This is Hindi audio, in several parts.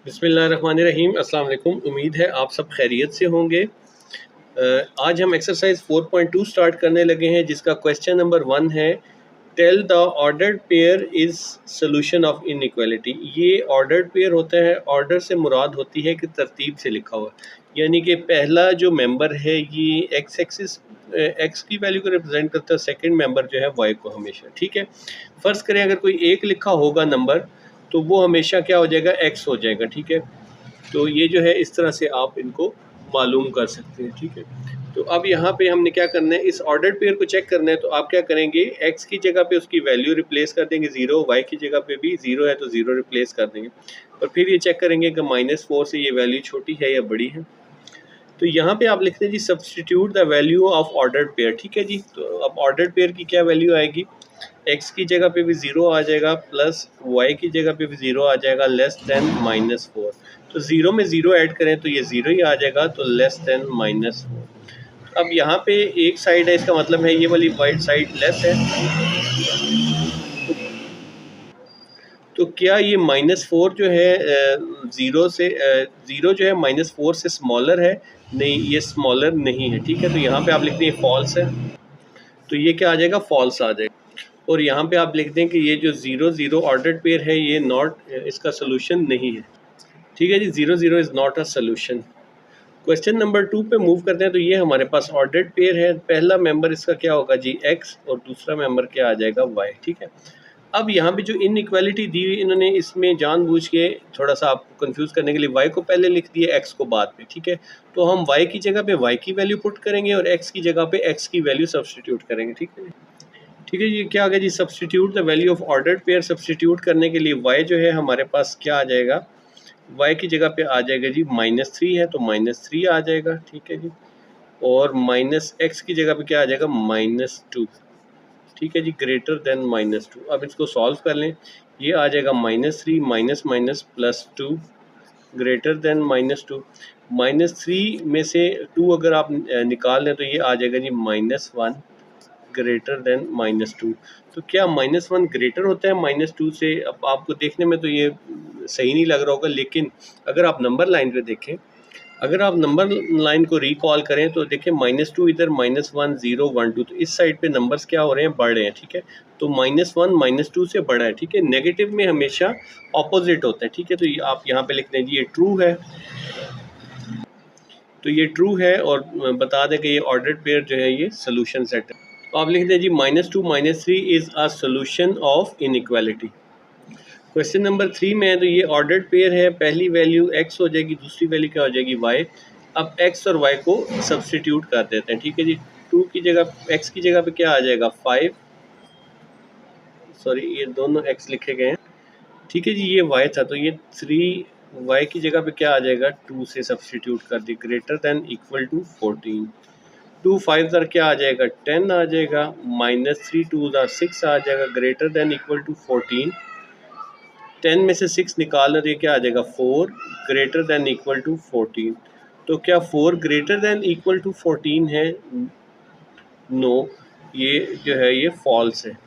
बिस्मिल्लाहिर्रहमानिर्रहीम। अस्सलाम वालेकुम। उम्मीद है आप सब खैरियत से होंगे। आज हम एक्सरसाइज 4.2 स्टार्ट करने लगे हैं, जिसका क्वेश्चन नंबर 1 है, tell the ordered pair is solution of inequality. ये ऑर्डर्ड पेयर होता है, ऑर्डर से मुराद होती है कि तरतीब से लिखा हुआ, यानी कि पहला जो मेंबर है ये एक्स एक्सिस एक्स की वैल्यू को रिप्रेजेंट करता है, सेकंड मेंबर जो है वाई को हमेशा। ठीक है, फ़र्ज़ करें अगर कोई एक लिखा होगा नंबर तो वो हमेशा क्या हो जाएगा, एक्स हो जाएगा। ठीक है, तो ये जो है इस तरह से आप इनको मालूम कर सकते हैं। ठीक है, तो अब यहाँ पे हमने क्या करना है, इस ऑर्डर्ड पेयर को चेक करना है। तो आप क्या करेंगे, एक्स की जगह पे उसकी वैल्यू रिप्लेस कर देंगे 0, वाई की जगह पे भी 0 है तो 0 रिप्लेस कर देंगे, और फिर ये चेक करेंगे कि -4 से ये वैल्यू छोटी है या बड़ी है। तो यहाँ पे आप लिखते हैं जी, substitute the value of ordered pair. ठीक है जी, तो अब ऑर्डर्ड पेयर की क्या वैल्यू आएगी, एक्स की जगह पे भी 0 आ जाएगा, प्लस वाई की जगह पे भी 0 आ जाएगा, लेस देन -4। तो 0 में 0 ऐड करें तो ये 0 ही आ जाएगा, तो लेस देन -4। अब यहाँ पे एक साइड है, इसका मतलब है ये वाली वाइट साइड लेस है। तो क्या ये -4 जो है ज़ीरो से ज़ीरो जो है -4 से स्मॉलर है? नहीं, ये स्मॉलर नहीं है। ठीक है, तो यहाँ पे आप लिखते हैं फॉल्स है, तो ये क्या आ जाएगा, फॉल्स आ जाएगा। और यहाँ पे आप लिख दें कि ये जो 0 0 ऑर्डर्ड पेयर है ये नॉट, इसका सोल्यूशन नहीं है। ठीक है जी, 0 0 is not a solution. Question number 2 पे मूव करते हैं। तो ये हमारे पास ऑर्डर्ड पेयर है, पहला मेंबर इसका क्या होगा जी, एक्स, और दूसरा मेंबर क्या आ जाएगा, वाई। ठीक है, अब यहाँ पे जो इनइक्वालिटी दी हुई इन्होंने, इसमें जानबूझ के थोड़ा सा आपको कंफ्यूज करने के लिए वाई को पहले लिख दिया, एक्स को बाद में। ठीक है, तो हम वाई की जगह पे वाई की वैल्यू पुट करेंगे और एक्स की जगह पे एक्स की वैल्यू सब्सटीट्यूट करेंगे। ठीक है, ठीक है, ये क्या आ गया जी, substitute the value of ordered pair. Substitute करने के लिए वाई जो है हमारे पास क्या आ जाएगा, वाई की जगह पे आ जाएगा जी -3 है तो -3 आ जाएगा। ठीक है जी, और -x की जगह पे क्या आ जाएगा, -2। ठीक है जी, ग्रेटर देन -2। अब इसको सॉल्व कर लें, ये आ जाएगा -3 माइनस माइनस +2 ग्रेटर देन -2। -3 में से 2 अगर आप निकाल लें तो ये आ जाएगा जी -1 ग्रेटर देन -2। तो क्या -1 ग्रेटर होता है -2 से? अब आपको देखने में तो ये सही नहीं लग रहा होगा, लेकिन अगर आप नंबर लाइन पे देखें, अगर आप नंबर लाइन को रिकॉल करें तो देखिए -2 इधर, -1 0 1 2, तो इस साइड पे नंबर्स क्या हो रहे हैं, बढ़ रहे हैं। ठीक है, तो -1 -2 से बड़ा है। ठीक है, नेगेटिव में हमेशा ऑपोजिट होता है। ठीक है, तो ये आप यहाँ पे लिख दें जी, ये ट्रू है, तो ये ट्रू है, और बता दें कि ये ऑर्डर्ड पेयर जो है ये सोल्यूशन सेट है। तो आप लिख दें जी, -2 -3 is a solution of inequality. Question number 3 में है, तो ये ऑर्डर्ड पेयर है, पहली वैल्यू x हो जाएगी, दूसरी वैल्यू क्या हो जाएगी, y। अब x और y को सब्सटीट्यूट कर देते हैं। ठीक है जी, 2 की जगह x की जगह पे क्या आ जाएगा, 5, सॉरी ये दोनों x लिखे गए हैं। ठीक है जी, ये y था तो ये 3, y की जगह पे क्या आ जाएगा, 2 से सब्सटीट्यूट कर दी, ग्रेटर देन इक्वल टू 14। 2 5 ज़र क्या आ जाएगा, 10 आ जाएगा, -3 2 ज़र 6 आ जाएगा, ग्रेटर देन इक्वल टू 14। 10 में से 6 निकालना तो ये क्या आ जाएगा, 4 ग्रेटर देन इक्वल टू 14। तो क्या 4 ग्रेटर देन इक्वल टू 14 है? नो, ये जो है ये फॉल्स है।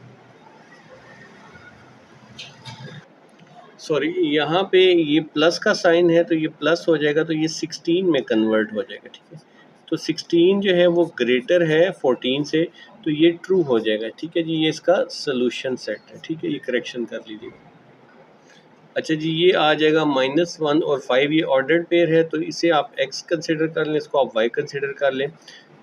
सॉरी, यहाँ पे ये प्लस का साइन है तो ये प्लस हो जाएगा, तो ये 16 में कन्वर्ट हो जाएगा। ठीक है, तो 16 जो है वो ग्रेटर है 14 से, तो ये ट्रू हो जाएगा। ठीक है जी, ये इसका सोल्यूशन सेट है। ठीक है, ये करेक्शन कर लीजिए। अच्छा जी, ये आ जाएगा -1 और 5, ये ऑर्डर्ड पेयर है तो इसे आप x कंसिडर कर लें, इसको आप y कंसिडर कर लें।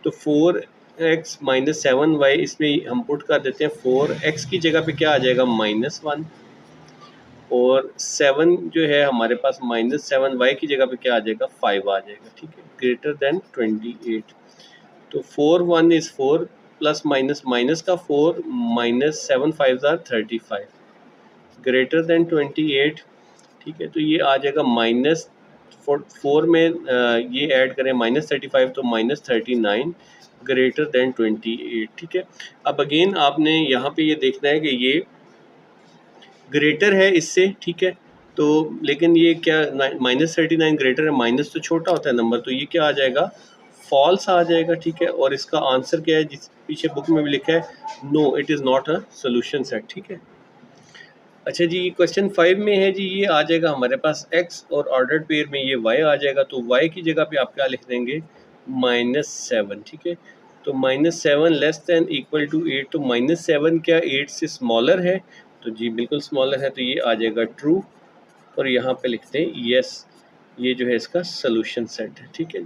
तो 4x - 7y इसमें हम पुट कर देते हैं, 4x की जगह पे क्या आ जाएगा, -1, और 7 जो है हमारे पास -7y की जगह पे क्या आ जाएगा, 5 आ जाएगा। ठीक है, ग्रेटर देन 28। तो 4 1 इज़ 4, प्लस माइनस माइनस का 4, -7 5 ज़ार 35, ग्रेटर देन 28। ठीक है, तो ये आ जाएगा -4 में ये ऐड करें -35 तो -39 ग्रेटर देन 28। ठीक है, अब अगेन आपने यहाँ पे ये देखना है कि ये ग्रेटर है इससे। ठीक है, तो लेकिन ये क्या, -39 ग्रेटर है, माइनस तो छोटा होता है नंबर, तो ये क्या आ जाएगा, फॉल्स आ जाएगा। ठीक है, और इसका आंसर क्या है, जिस पीछे बुक में भी लिखा है, no it is not a solution set. ठीक है, अच्छा जी, क्वेश्चन 5 में है जी, ये आ जाएगा हमारे पास x और ऑर्डर्ड पेयर में ये y आ जाएगा, तो y की जगह पे आप क्या लिख देंगे, -7। ठीक है, तो -7 लेस दैन इक्वल टू 8, तो -7 क्या 8 से स्मॉलर है? तो जी बिल्कुल स्मॉलर है, तो ये आ जाएगा ट्रू। और यहाँ पे लिखते हैं यस, ये जो है इसका सोल्यूशन सेट है। ठीक है,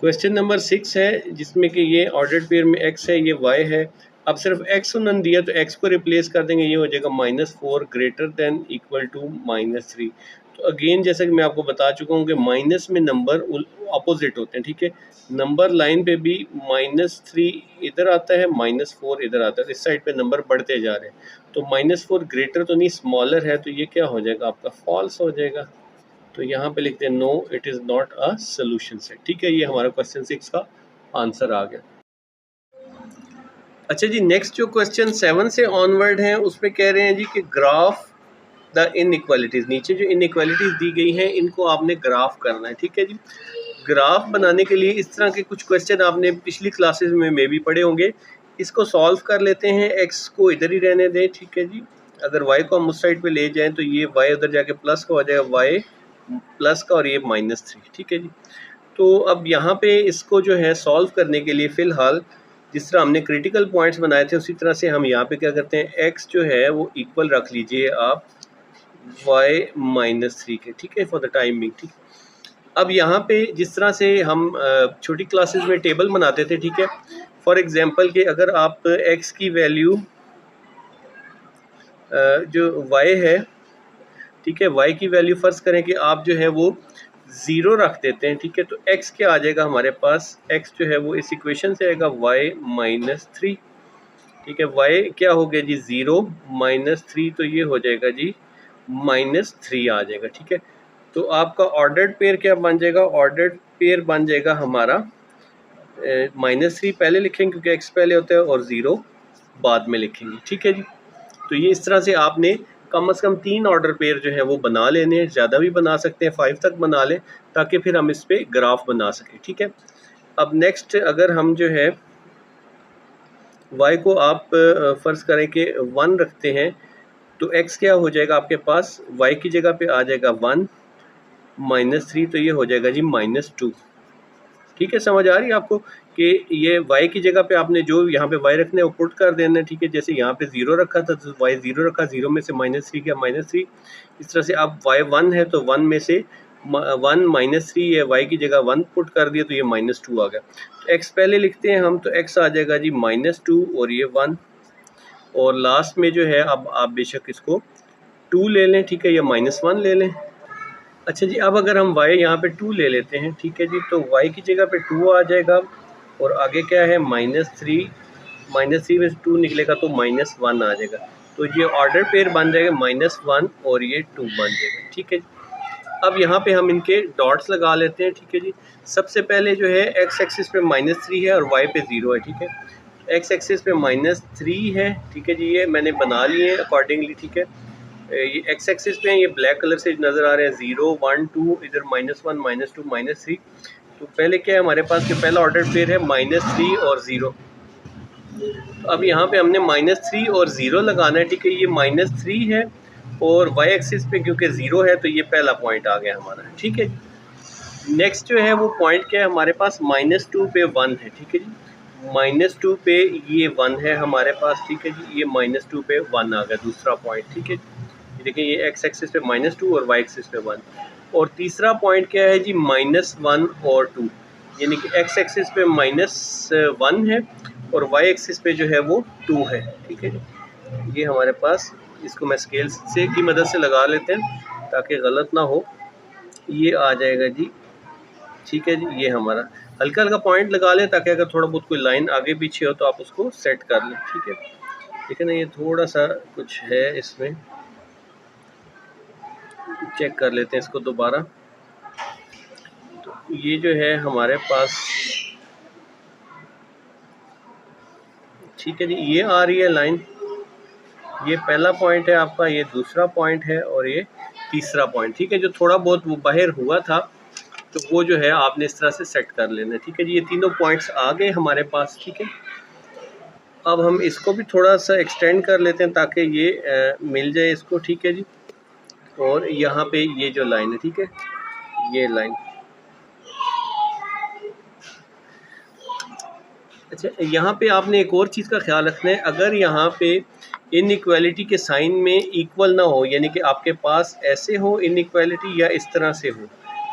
क्वेश्चन नंबर 6 है जिसमें कि ये ऑर्डर्ड पेयर में x है, ये y है। अब सिर्फ x उन्होंने दिया तो x को रिप्लेस कर देंगे, ये हो जाएगा -4 ग्रेटर देन इक्वल टू -3। तो अगेन जैसा कि मैं आपको बता चुका हूँ कि माइनस में नंबर अपोजिट होते हैं। ठीक है, नंबर लाइन पे भी -3 इधर आता है, -4 इधर आता है, इस साइड पे नंबर बढ़ते जा रहे हैं। तो -4 ग्रेटर तो नहीं, स्मॉलर है, तो ये क्या हो जाएगा आपका, फॉल्स हो जाएगा। तो यहाँ पे लिखते हैं no it is not a solution set. ठीक है, ये हमारा क्वेश्चन 6 का आंसर आ गया। अच्छा जी, नेक्स्ट जो क्वेश्चन 7 से ऑनवर्ड हैं उसमें कह रहे हैं जी कि ग्राफ द इनइक्वालिटीज़, नीचे जो इनइक्वालिटीज़ दी गई हैं इनको आपने ग्राफ करना है। ठीक है जी, ग्राफ बनाने के लिए इस तरह के कुछ क्वेश्चन आपने पिछली क्लासेस में भी पढ़े होंगे। इसको सॉल्व कर लेते हैं, एक्स को इधर ही रहने दें। ठीक है जी, अगर वाई को हम उस साइड पे ले जाएं तो ये वाई उधर जाके प्लस का हो जाएगा, वाई प्लस का, और ये -3। ठीक है जी, तो अब यहाँ पे इसको जो है सॉल्व करने के लिए फ़िलहाल जिस तरह हमने क्रिटिकल पॉइंट्स बनाए थे उसी तरह से हम यहाँ पे क्या करते हैं, एक्स जो है वो इक्वल रख लीजिए आप वाई -3 के। ठीक है, फॉर द टाइम बिंग। ठीक, अब यहाँ पे जिस तरह से हम छोटी क्लासेस में टेबल बनाते थे, ठीक है, फॉर एग्जांपल कि अगर आप x की वैल्यू जो y है, ठीक है, y की वैल्यू फर्ज करें कि आप जो है वो 0 रख देते हैं। ठीक है, तो x क्या आ जाएगा हमारे पास, x जो है वो इस इक्वेशन से आएगा y -3। ठीक है, y क्या हो गया जी 0 -3, तो ये हो जाएगा जी -3 आ जाएगा। ठीक है, तो आपका ऑर्डर्ड पेयर क्या बन जाएगा, ऑर्डर्ड पेयर बन जाएगा हमारा -3 पहले लिखेंगे क्योंकि x पहले होता है, और 0 बाद में लिखेंगे। ठीक है जी, तो ये इस तरह से आपने कम से कम 3 ऑर्डर पेयर जो है वो बना लेने हैं, ज़्यादा भी बना सकते हैं, 5 तक बना लें ताकि फिर हम इस पर ग्राफ बना सकें। ठीक है, अब नेक्स्ट अगर हम जो है y को आप फ़र्ज़ करें कि 1 रखते हैं, तो x क्या हो जाएगा आपके पास, y की जगह पे आ जाएगा 1 -3, तो ये हो जाएगा जी -2। ठीक है, समझ आ रही है आपको कि ये y की जगह पे आपने जो यहाँ पे y रखने वो पुट कर देना है। ठीक है, जैसे यहाँ पे 0 रखा था तो y 0 रखा, 0 में से -3 क्या -3। इस तरह से अब y 1 है तो 1 में से 1 -3 है, y की जगह 1 पुट कर दिया तो ये -2 आ गया। तो x पहले लिखते हैं हम, तो x आ जाएगा जी -2 और ये 1, और लास्ट में जो है अब आप बेशक इसको 2 ले लें। ठीक है, या -1 ले लें। अच्छा जी, अब अगर हम y यहाँ पे 2 ले लेते हैं, ठीक है जी, तो y की जगह पे 2 आ जाएगा, और आगे क्या है -3 में से 2 निकलेगा तो -1 आ जाएगा। तो ये ऑर्डर पेयर बन जाएगा -1 और ये 2 बन जाएगा। ठीक है जी, अब यहाँ पे हम इनके डॉट्स लगा लेते हैं। ठीक है जी, सबसे पहले जो है x एक्सिस पे -3 है और y पे 0 है। ठीक है, x एक्सिस पे -3 है। ठीक है जी, ये मैंने बना लिए हैं अकॉर्डिंगली। ठीक है, ये x एक्सिस पे ये ब्लैक कलर से नज़र आ रहे हैं, 0 1 2, इधर -1 -2 -3। तो पहले क्या है हमारे पास, जो पहला ऑर्डर पेयर है -3 और 0। तो अब यहाँ पे हमने -3 और 0 लगाना है। ठीक है, ये -3 है और y एक्सिस पे क्योंकि 0 है तो ये पहला पॉइंट आ गया हमारा। ठीक है, नेक्स्ट जो है वो पॉइंट क्या है हमारे पास, -2 पे 1 है। ठीक है जी, -2 पे ये 1 है हमारे पास। ठीक है जी, ये -2 पे 1 आ गया दूसरा पॉइंट। ठीक है, देखिए ये x एक्सिस पे -2 और y एक्सिस पे 1। और तीसरा पॉइंट क्या है जी, -1 और 2, यानी कि x एक्सिस पे -1 है और y एक्सिस पे जो है वो 2 है। ठीक है जी, ये हमारे पास, इसको मैं स्केल से की मदद से लगा लेते हैं ताकि गलत ना हो, ये आ जाएगा जी। ठीक है जी, ये हमारा हल्का हल्का पॉइंट लगा लें ताकि अगर थोड़ा बहुत कोई लाइन आगे पीछे हो तो आप उसको सेट कर लें। ठीक है, ठीक है ना, ये थोड़ा सा कुछ है इसमें, चेक कर लेते हैं इसको दोबारा। तो ये जो है हमारे पास, ठीक है जी, ये आ रही है लाइन, ये पहला पॉइंट है आपका, ये दूसरा पॉइंट है और ये तीसरा पॉइंट। ठीक है, जो थोड़ा बहुत वो बाहर हुआ था तो वो जो है आपने इस तरह से सेट कर लेना है। ठीक है जी, ये तीनों पॉइंट्स आ गए हमारे पास। ठीक है, अब हम इसको भी थोड़ा सा एक्सटेंड कर लेते हैं ताकि ये मिल जाए इसको, ठीक है जी। और यहाँ पे ये जो लाइन है, ठीक है, ये लाइन, अच्छा यहाँ पे आपने एक और चीज़ का ख्याल रखना है, अगर यहाँ पे इनइक्वालिटी के साइन में इक्वल ना हो, यानी कि आपके पास ऐसे हो इनइक्वालिटी या इस तरह से हो,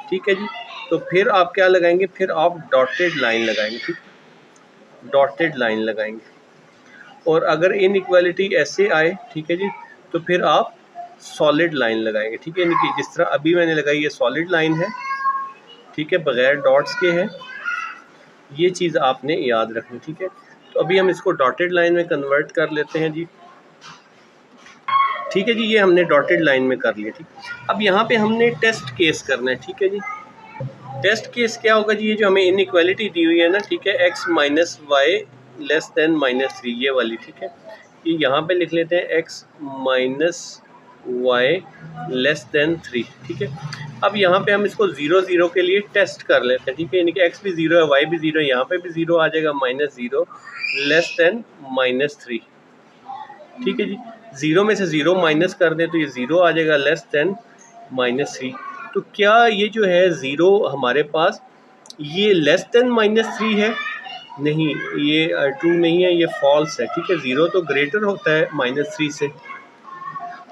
ठीक है जी, तो फिर आप क्या लगाएंगे, फिर आप डॉटेड लाइन लगाएंगे, ठीक है, डॉटेड लाइन लगाएंगे। और अगर इनइक्वालिटी ऐसे आए, ठीक है जी, तो फिर आप सॉलिड लाइन लगाएंगे, ठीक है, यानी कि जिस तरह अभी मैंने लगाई ये सॉलिड लाइन है, ठीक है, बगैर डॉट्स के है, ये चीज़ आपने याद रखनी, ठीक है। तो अभी हम इसको डॉटेड लाइन में कन्वर्ट कर लेते हैं जी, ठीक है जी, ये हमने डॉटेड लाइन में कर लिया, ठीक। अब यहाँ पे हमने टेस्ट केस करना है, ठीक है जी। टेस्ट केस क्या होगा जी, ये जो हमें इनइक्वालिटी दी हुई है ना, ठीक है, x minus y less than -3, ये वाली, ठीक है, ये यहाँ पे लिख लेते हैं x minus y less than 3, ठीक है। अब यहाँ पे हम इसको 0 0 के लिए टेस्ट कर लेते हैं, ठीक है, यानी कि x भी 0 है, y भी 0 है, यहाँ पे भी 0 आ जाएगा, -0 लेस देन -3, ठीक है जी। 0 में से 0 माइनस कर दें तो ये 0 आ जाएगा, लेस देन -3। तो क्या ये जो है 0 हमारे पास ये लेस देन -3 है? नहीं, ये ट्रू नहीं है, ये फॉल्स है, ठीक है। 0 तो ग्रेटर होता है -3 से,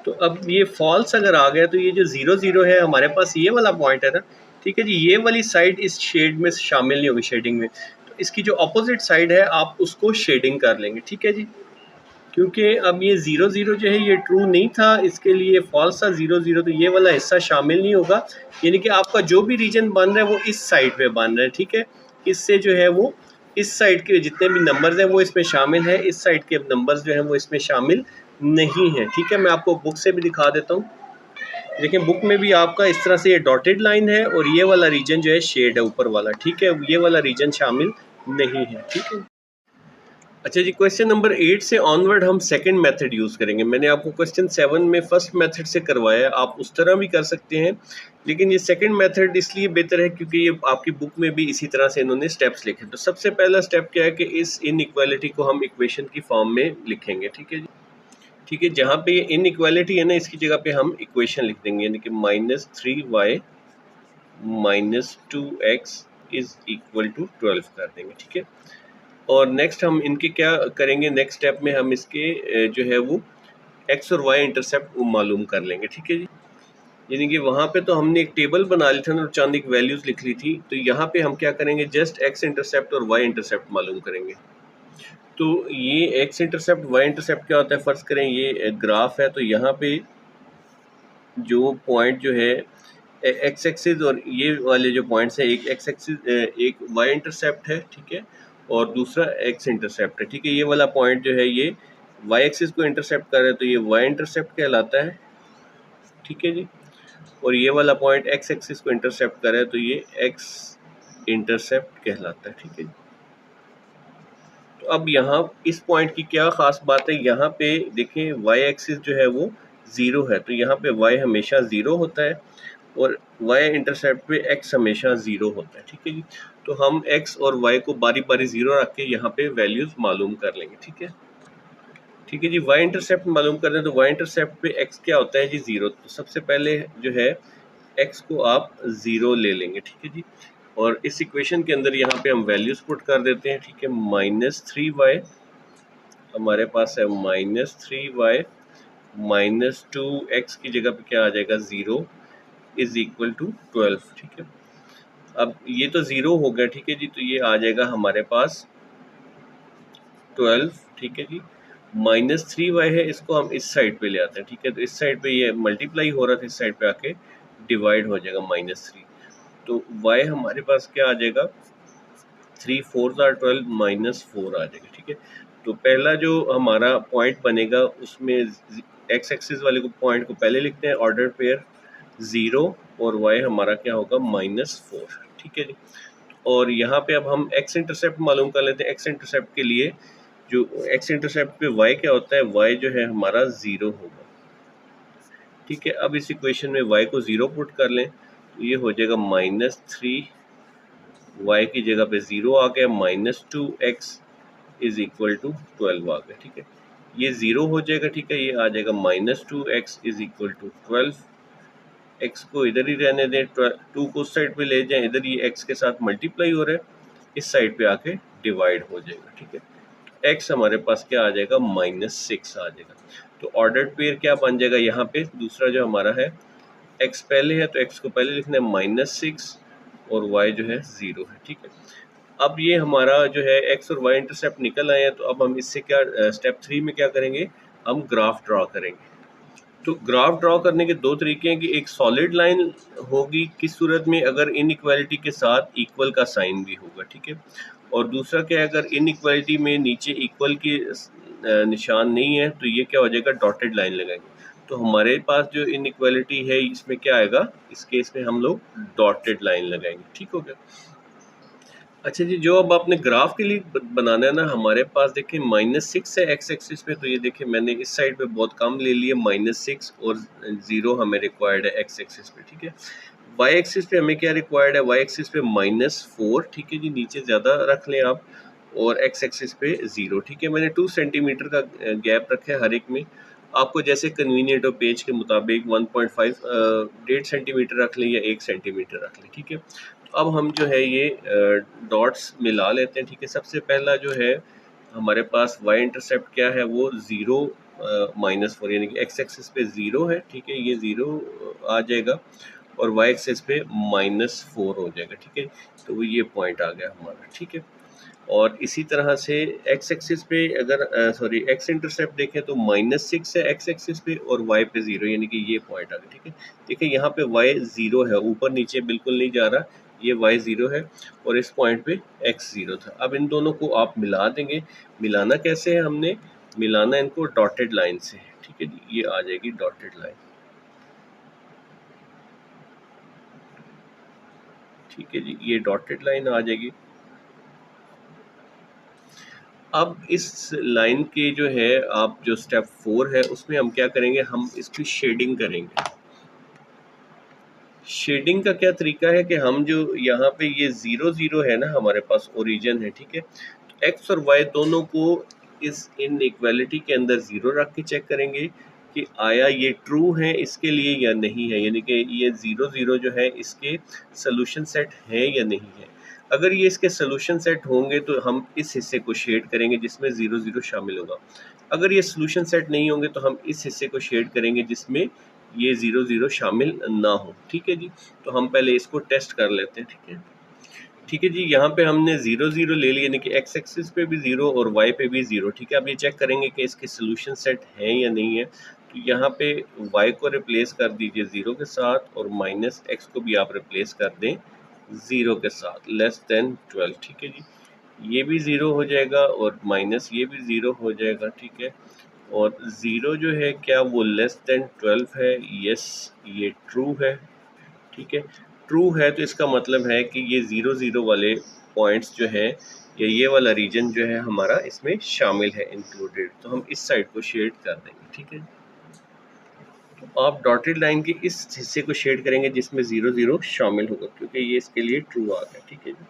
तो अब ये फॉल्स अगर आ गया तो ये जो 0 0 है हमारे पास ये वाला पॉइंट है ना, ठीक है जी, ये वाली साइड इस शेड में शामिल नहीं होगी, शेडिंग में। तो इसकी जो अपोजिट साइड है आप उसको शेडिंग कर लेंगे, ठीक है जी, क्योंकि अब ये 0 0 जो है ये ट्रू नहीं था, इसके लिए फॉल्स था 0 0, तो ये वाला हिस्सा शामिल नहीं होगा, यानी कि आपका जो भी रीजन बन रहा है वो इस साइड पे बन रहा है, ठीक है। इससे जो है वो इस साइड के जितने भी नंबर्स हैं वो इसमें शामिल है, इस साइड के नंबर्स जो हैं वो इसमें शामिल नहीं है, ठीक है। मैं आपको बुक से भी दिखा देता हूँ, देखिए बुक में भी आपका इस तरह से ये डॉटेड लाइन है और ये वाला रीजन जो है शेड है ऊपर वाला, ठीक है, ये वाला रीजन शामिल नहीं है, ठीक है। अच्छा जी, क्वेश्चन नंबर 8 से ऑनवर्ड हम सेकंड मेथड यूज़ करेंगे। मैंने आपको क्वेश्चन 7 में फर्स्ट मेथड से करवाया है, आप उस तरह भी कर सकते हैं, लेकिन ये सेकंड मेथड इसलिए बेहतर है क्योंकि ये आपकी बुक में भी इसी तरह से इन्होंने स्टेप्स लिखे। तो सबसे पहला स्टेप क्या है कि इस इनइक्वालिटी को हम इक्वेशन की फॉर्म में लिखेंगे, ठीक है जी, ठीक है। जहाँ पे ये इनइक्वालिटी है ना, इसकी जगह पे हम इक्वेशन लिख देंगे, यानी कि -3y minus 2x is equal to 12 कर देंगे, ठीक है। और नेक्स्ट हम इनके क्या करेंगे, नेक्स्ट स्टेप में हम इसके जो है वो x और y इंटरसेप्ट मालूम कर लेंगे, ठीक है जी। यानी कि वहाँ पे तो हमने एक टेबल बना ली थी और चंद एक वैल्यूज़ लिख ली थी, तो यहाँ पे हम क्या करेंगे, जस्ट x इंटरसेप्ट और y इंटरसेप्ट मालूम करेंगे। तो ये x इंटरसेप्ट y इंटरसेप्ट क्या होता है, फ़र्ज़ करें ये ग्राफ है, तो यहाँ पे जो पॉइंट जो है एक्स एक्सिस और ये वाले जो पॉइंट्स हैं, एक एक्स एक्सिस एक वाई इंटरसेप्ट है, ठीक है, और दूसरा एक्स इंटरसेप्ट है, ठीक है। ये वाला पॉइंट जो है ये वाई एक्सिस को इंटरसेप्ट कर रहा है तो ये वाई इंटरसेप्ट कहलाता है, ठीक है जी। और ये वाला पॉइंट एक्स एक्सिस को इंटरसेप्ट कर रहा है तो ये एक्स इंटरसेप्ट कहलाता है, ठीक है। तो अब यहाँ इस पॉइंट की क्या ख़ास बात है, यहाँ पे देखें वाई एक्सिस जो है वो 0 है, तो यहाँ पे वाई हमेशा 0 होता है और y इंटरसेप्ट पे x हमेशा 0 होता है, ठीक है जी। तो हम x और y को बारी बारी 0 रख के यहाँ पे वैल्यूज़ मालूम कर लेंगे, ठीक है, ठीक है जी। y इंटरसेप्ट मालूम कर दें तो y इंटरसेप्ट पे x क्या होता है जी, 0। तो सबसे पहले जो है x को आप 0 ले लेंगे, ठीक है जी। और इस इक्वेशन के अंदर यहाँ पे हम वैल्यूज़ पुट कर देते हैं, ठीक है। -3y हमारे पास है -3y माइनस 2x की जगह पे क्या आ जाएगा, 0 इज इक्वल टू 12, ठीक है। अब ये तो 0 हो गया, ठीक है जी, तो ये आ जाएगा हमारे पास 12, ठीक है जी। -3y है, इसको हम इस साइड पे ले आते हैं, ठीक है। तो इस साइड पे ये मल्टीप्लाई हो रहा था, इस साइड पे आके डिवाइड हो जाएगा -3, तो y हमारे पास क्या आ जाएगा, 3 4 12 -4 आ जाएगा, ठीक है। तो पहला जो हमारा पॉइंट बनेगा उसमें एक्स एक्सिस वाले को पॉइंट को पहले लिखते हैं, ऑर्डर पेयर 0 और y हमारा क्या होगा -4, ठीक है जी। और यहाँ पे अब हम x इंटरसेप्ट मालूम कर लेते हैं। x इंटरसेप्ट के लिए जो x इंटरसेप्ट पे y क्या होता है, y जो है हमारा 0 होगा, ठीक है। अब इस इक्वेशन में y को 0 पुट कर लें तो ये हो जाएगा -3, y की जगह पे 0 आ गया, -2x इज इक्वल टू 12 आ गया, ठीक है। ये 0 हो जाएगा, ठीक है। ये आ जाएगा -2x is equal to 12। x को इधर ही रहने दें, 2 को उस साइड पे ले जाएं, इधर ये x के साथ मल्टीप्लाई हो रहा है, इस साइड पे आके डिवाइड हो जाएगा, ठीक है। x हमारे पास क्या आ जाएगा, -6 आ जाएगा। तो ऑर्डर्ड पेयर क्या बन जाएगा यहाँ पे, दूसरा जो हमारा है x पहले है तो x को पहले लिखना है -6 और y जो है 0 है, ठीक है। अब ये हमारा जो है x और y इंटरसेप्ट निकल आए हैं, तो अब हम इससे क्या स्टेप 3 में क्या करेंगे, हम ग्राफ ड्रॉ करेंगे। तो ग्राफ ड्रॉ करने के दो तरीके हैं कि एक सॉलिड लाइन होगी किस सूरत में, अगर इनइक्वालिटी के साथ इक्वल का साइन भी होगा, ठीक है। और दूसरा क्या है, अगर इनइक्वालिटी में नीचे इक्वल की निशान नहीं है तो ये क्या हो जाएगा, डॉटेड लाइन लगाएंगे। तो हमारे पास जो इनइक्वालिटी है इसमें क्या आएगा, इस केस में हम लोग डॉटेड लाइन लगाएंगे, ठीक हो गया। अच्छा जी, जो अब आपने ग्राफ के लिए बनाना है ना, हमारे पास देखिए -6 है x एक्सिस पे, तो ये देखिए मैंने इस साइड पे बहुत कम ले लिया, -6 और 0 हमें रिक्वायर्ड है x एक्सिस पे, ठीक है। y एक्सिस पे हमें क्या रिक्वायर्ड है, y एक्सिस पे -4, ठीक है जी, नीचे ज़्यादा रख लें आप, और x एक्सिस पे 0, ठीक है। मैंने 2 सेंटीमीटर का गैप रखा है हर एक में, आपको जैसे कन्वीनियंट हो पेज के मुताबिक 1.5 1.5 सेंटीमीटर रख लें या 1 सेंटीमीटर रख लें, ठीक है। अब हम जो है ये डॉट्स मिला लेते हैं, ठीक है। सबसे पहला जो है हमारे पास y इंटरसेप्ट क्या है, वो 0 -4 यानी कि x एक्सिस पे 0 है, ठीक है। ये 0 आ जाएगा और y एक्सिस पे -4 हो जाएगा, ठीक है। तो वो ये पॉइंट आ गया हमारा, ठीक है। और इसी तरह से x एक्सिस पे अगर सॉरी x इंटरसेप्ट देखें तो -6 है x एक्सिस पे और y पे 0, यानी कि ये पॉइंट आ गया, ठीक है। देखिए यहाँ पे y 0 है, ऊपर नीचे बिल्कुल नहीं जा रहा, ये y 0 है और इस पॉइंट पे x 0 था। अब इन दोनों को आप मिला देंगे। मिलाना कैसे है, हमने मिलाना इनको डॉटेड लाइन से, ठीक है जी। ये आ जाएगी डॉटेड लाइन, ठीक है जी, ये डॉटेड लाइन आ जाएगी। अब इस लाइन के जो है आप जो स्टेप 4 है उसमें हम क्या करेंगे, हम इसकी शेडिंग करेंगे। शेडिंग का क्या तरीका है कि हम जो यहाँ पे ये 0 0 है ना, हमारे पास ओरिजिन है, ठीक है। एक्स और वाई दोनों को इस इनइक्वालिटी के अंदर 0 रख के चेक करेंगे कि आया ये ट्रू है इसके लिए या नहीं है, यानी कि ये 0 0 जो है इसके सोल्यूशन सेट है या नहीं है। अगर ये इसके सोल्यूशन सेट होंगे तो हम इस हिस्से को शेड करेंगे जिसमें 0 0 शामिल होगा। अगर ये सोल्यूशन सेट नहीं होंगे तो हम इस हिस्से को शेड करेंगे जिसमें ये 0 0 शामिल ना हो, ठीक है जी। तो हम पहले इसको टेस्ट कर लेते हैं, ठीक है। ठीक है जी, यहाँ पे हमने 0 0 ले लिया, यानी कि x एक्सिस पे भी 0 और y पे भी 0, ठीक है। अब ये चेक करेंगे कि इसके सोल्यूशन सेट हैं या नहीं है। तो यहाँ पे y को रिप्लेस कर दीजिए 0 के साथ और -x को भी आप रिप्लेस कर दें 0 के साथ, <12, ठीक है जी। ये भी 0 हो जाएगा और माइनस ये भी 0 हो जाएगा, ठीक है। और 0 जो है क्या वो <12 है, यस ये ट्रू है, ठीक है। ट्रू है तो इसका मतलब है कि ये 0 0 वाले पॉइंट्स जो है या ये वाला रीजन जो है हमारा इसमें शामिल है, इंक्लूडेड। तो हम इस साइड को शेड कर देंगे, ठीक है। तो आप डॉटेड लाइन के इस हिस्से को शेड करेंगे जिसमें 0 0 शामिल होगा, क्योंकि ये इसके लिए ट्रू आ गया, ठीक है जी।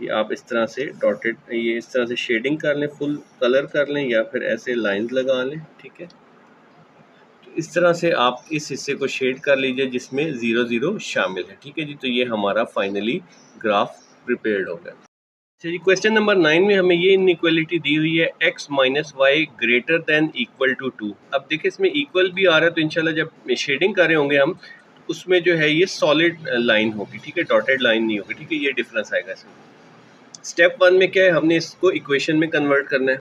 ये आप इस तरह से डॉटेड, ये इस तरह से शेडिंग कर लें, फुल कलर कर लें या फिर ऐसे लाइंस लगा लें, ठीक है। तो इस तरह से आप इस हिस्से को शेड कर लीजिए जिसमें 0 0 शामिल है, ठीक है जी। तो ये हमारा फाइनली ग्राफ प्रिपेयर्ड हो गया। अच्छा जी, क्वेश्चन नंबर 9 में हमें ये इनइक्वालिटी दी हुई है x minus y greater than equal to 2। अब देखिए इसमें इक्वल भी आ रहा है, तो इंशाल्लाह जब शेडिंग कर रहे होंगे हम उसमें जो है ये सॉलिड लाइन होगी, ठीक है, डॉटेड लाइन नहीं होगी, ठीक है। ये डिफरेंस आएगा इसमें। स्टेप 1 में क्या है, हमने इसको इक्वेशन में कन्वर्ट करना है।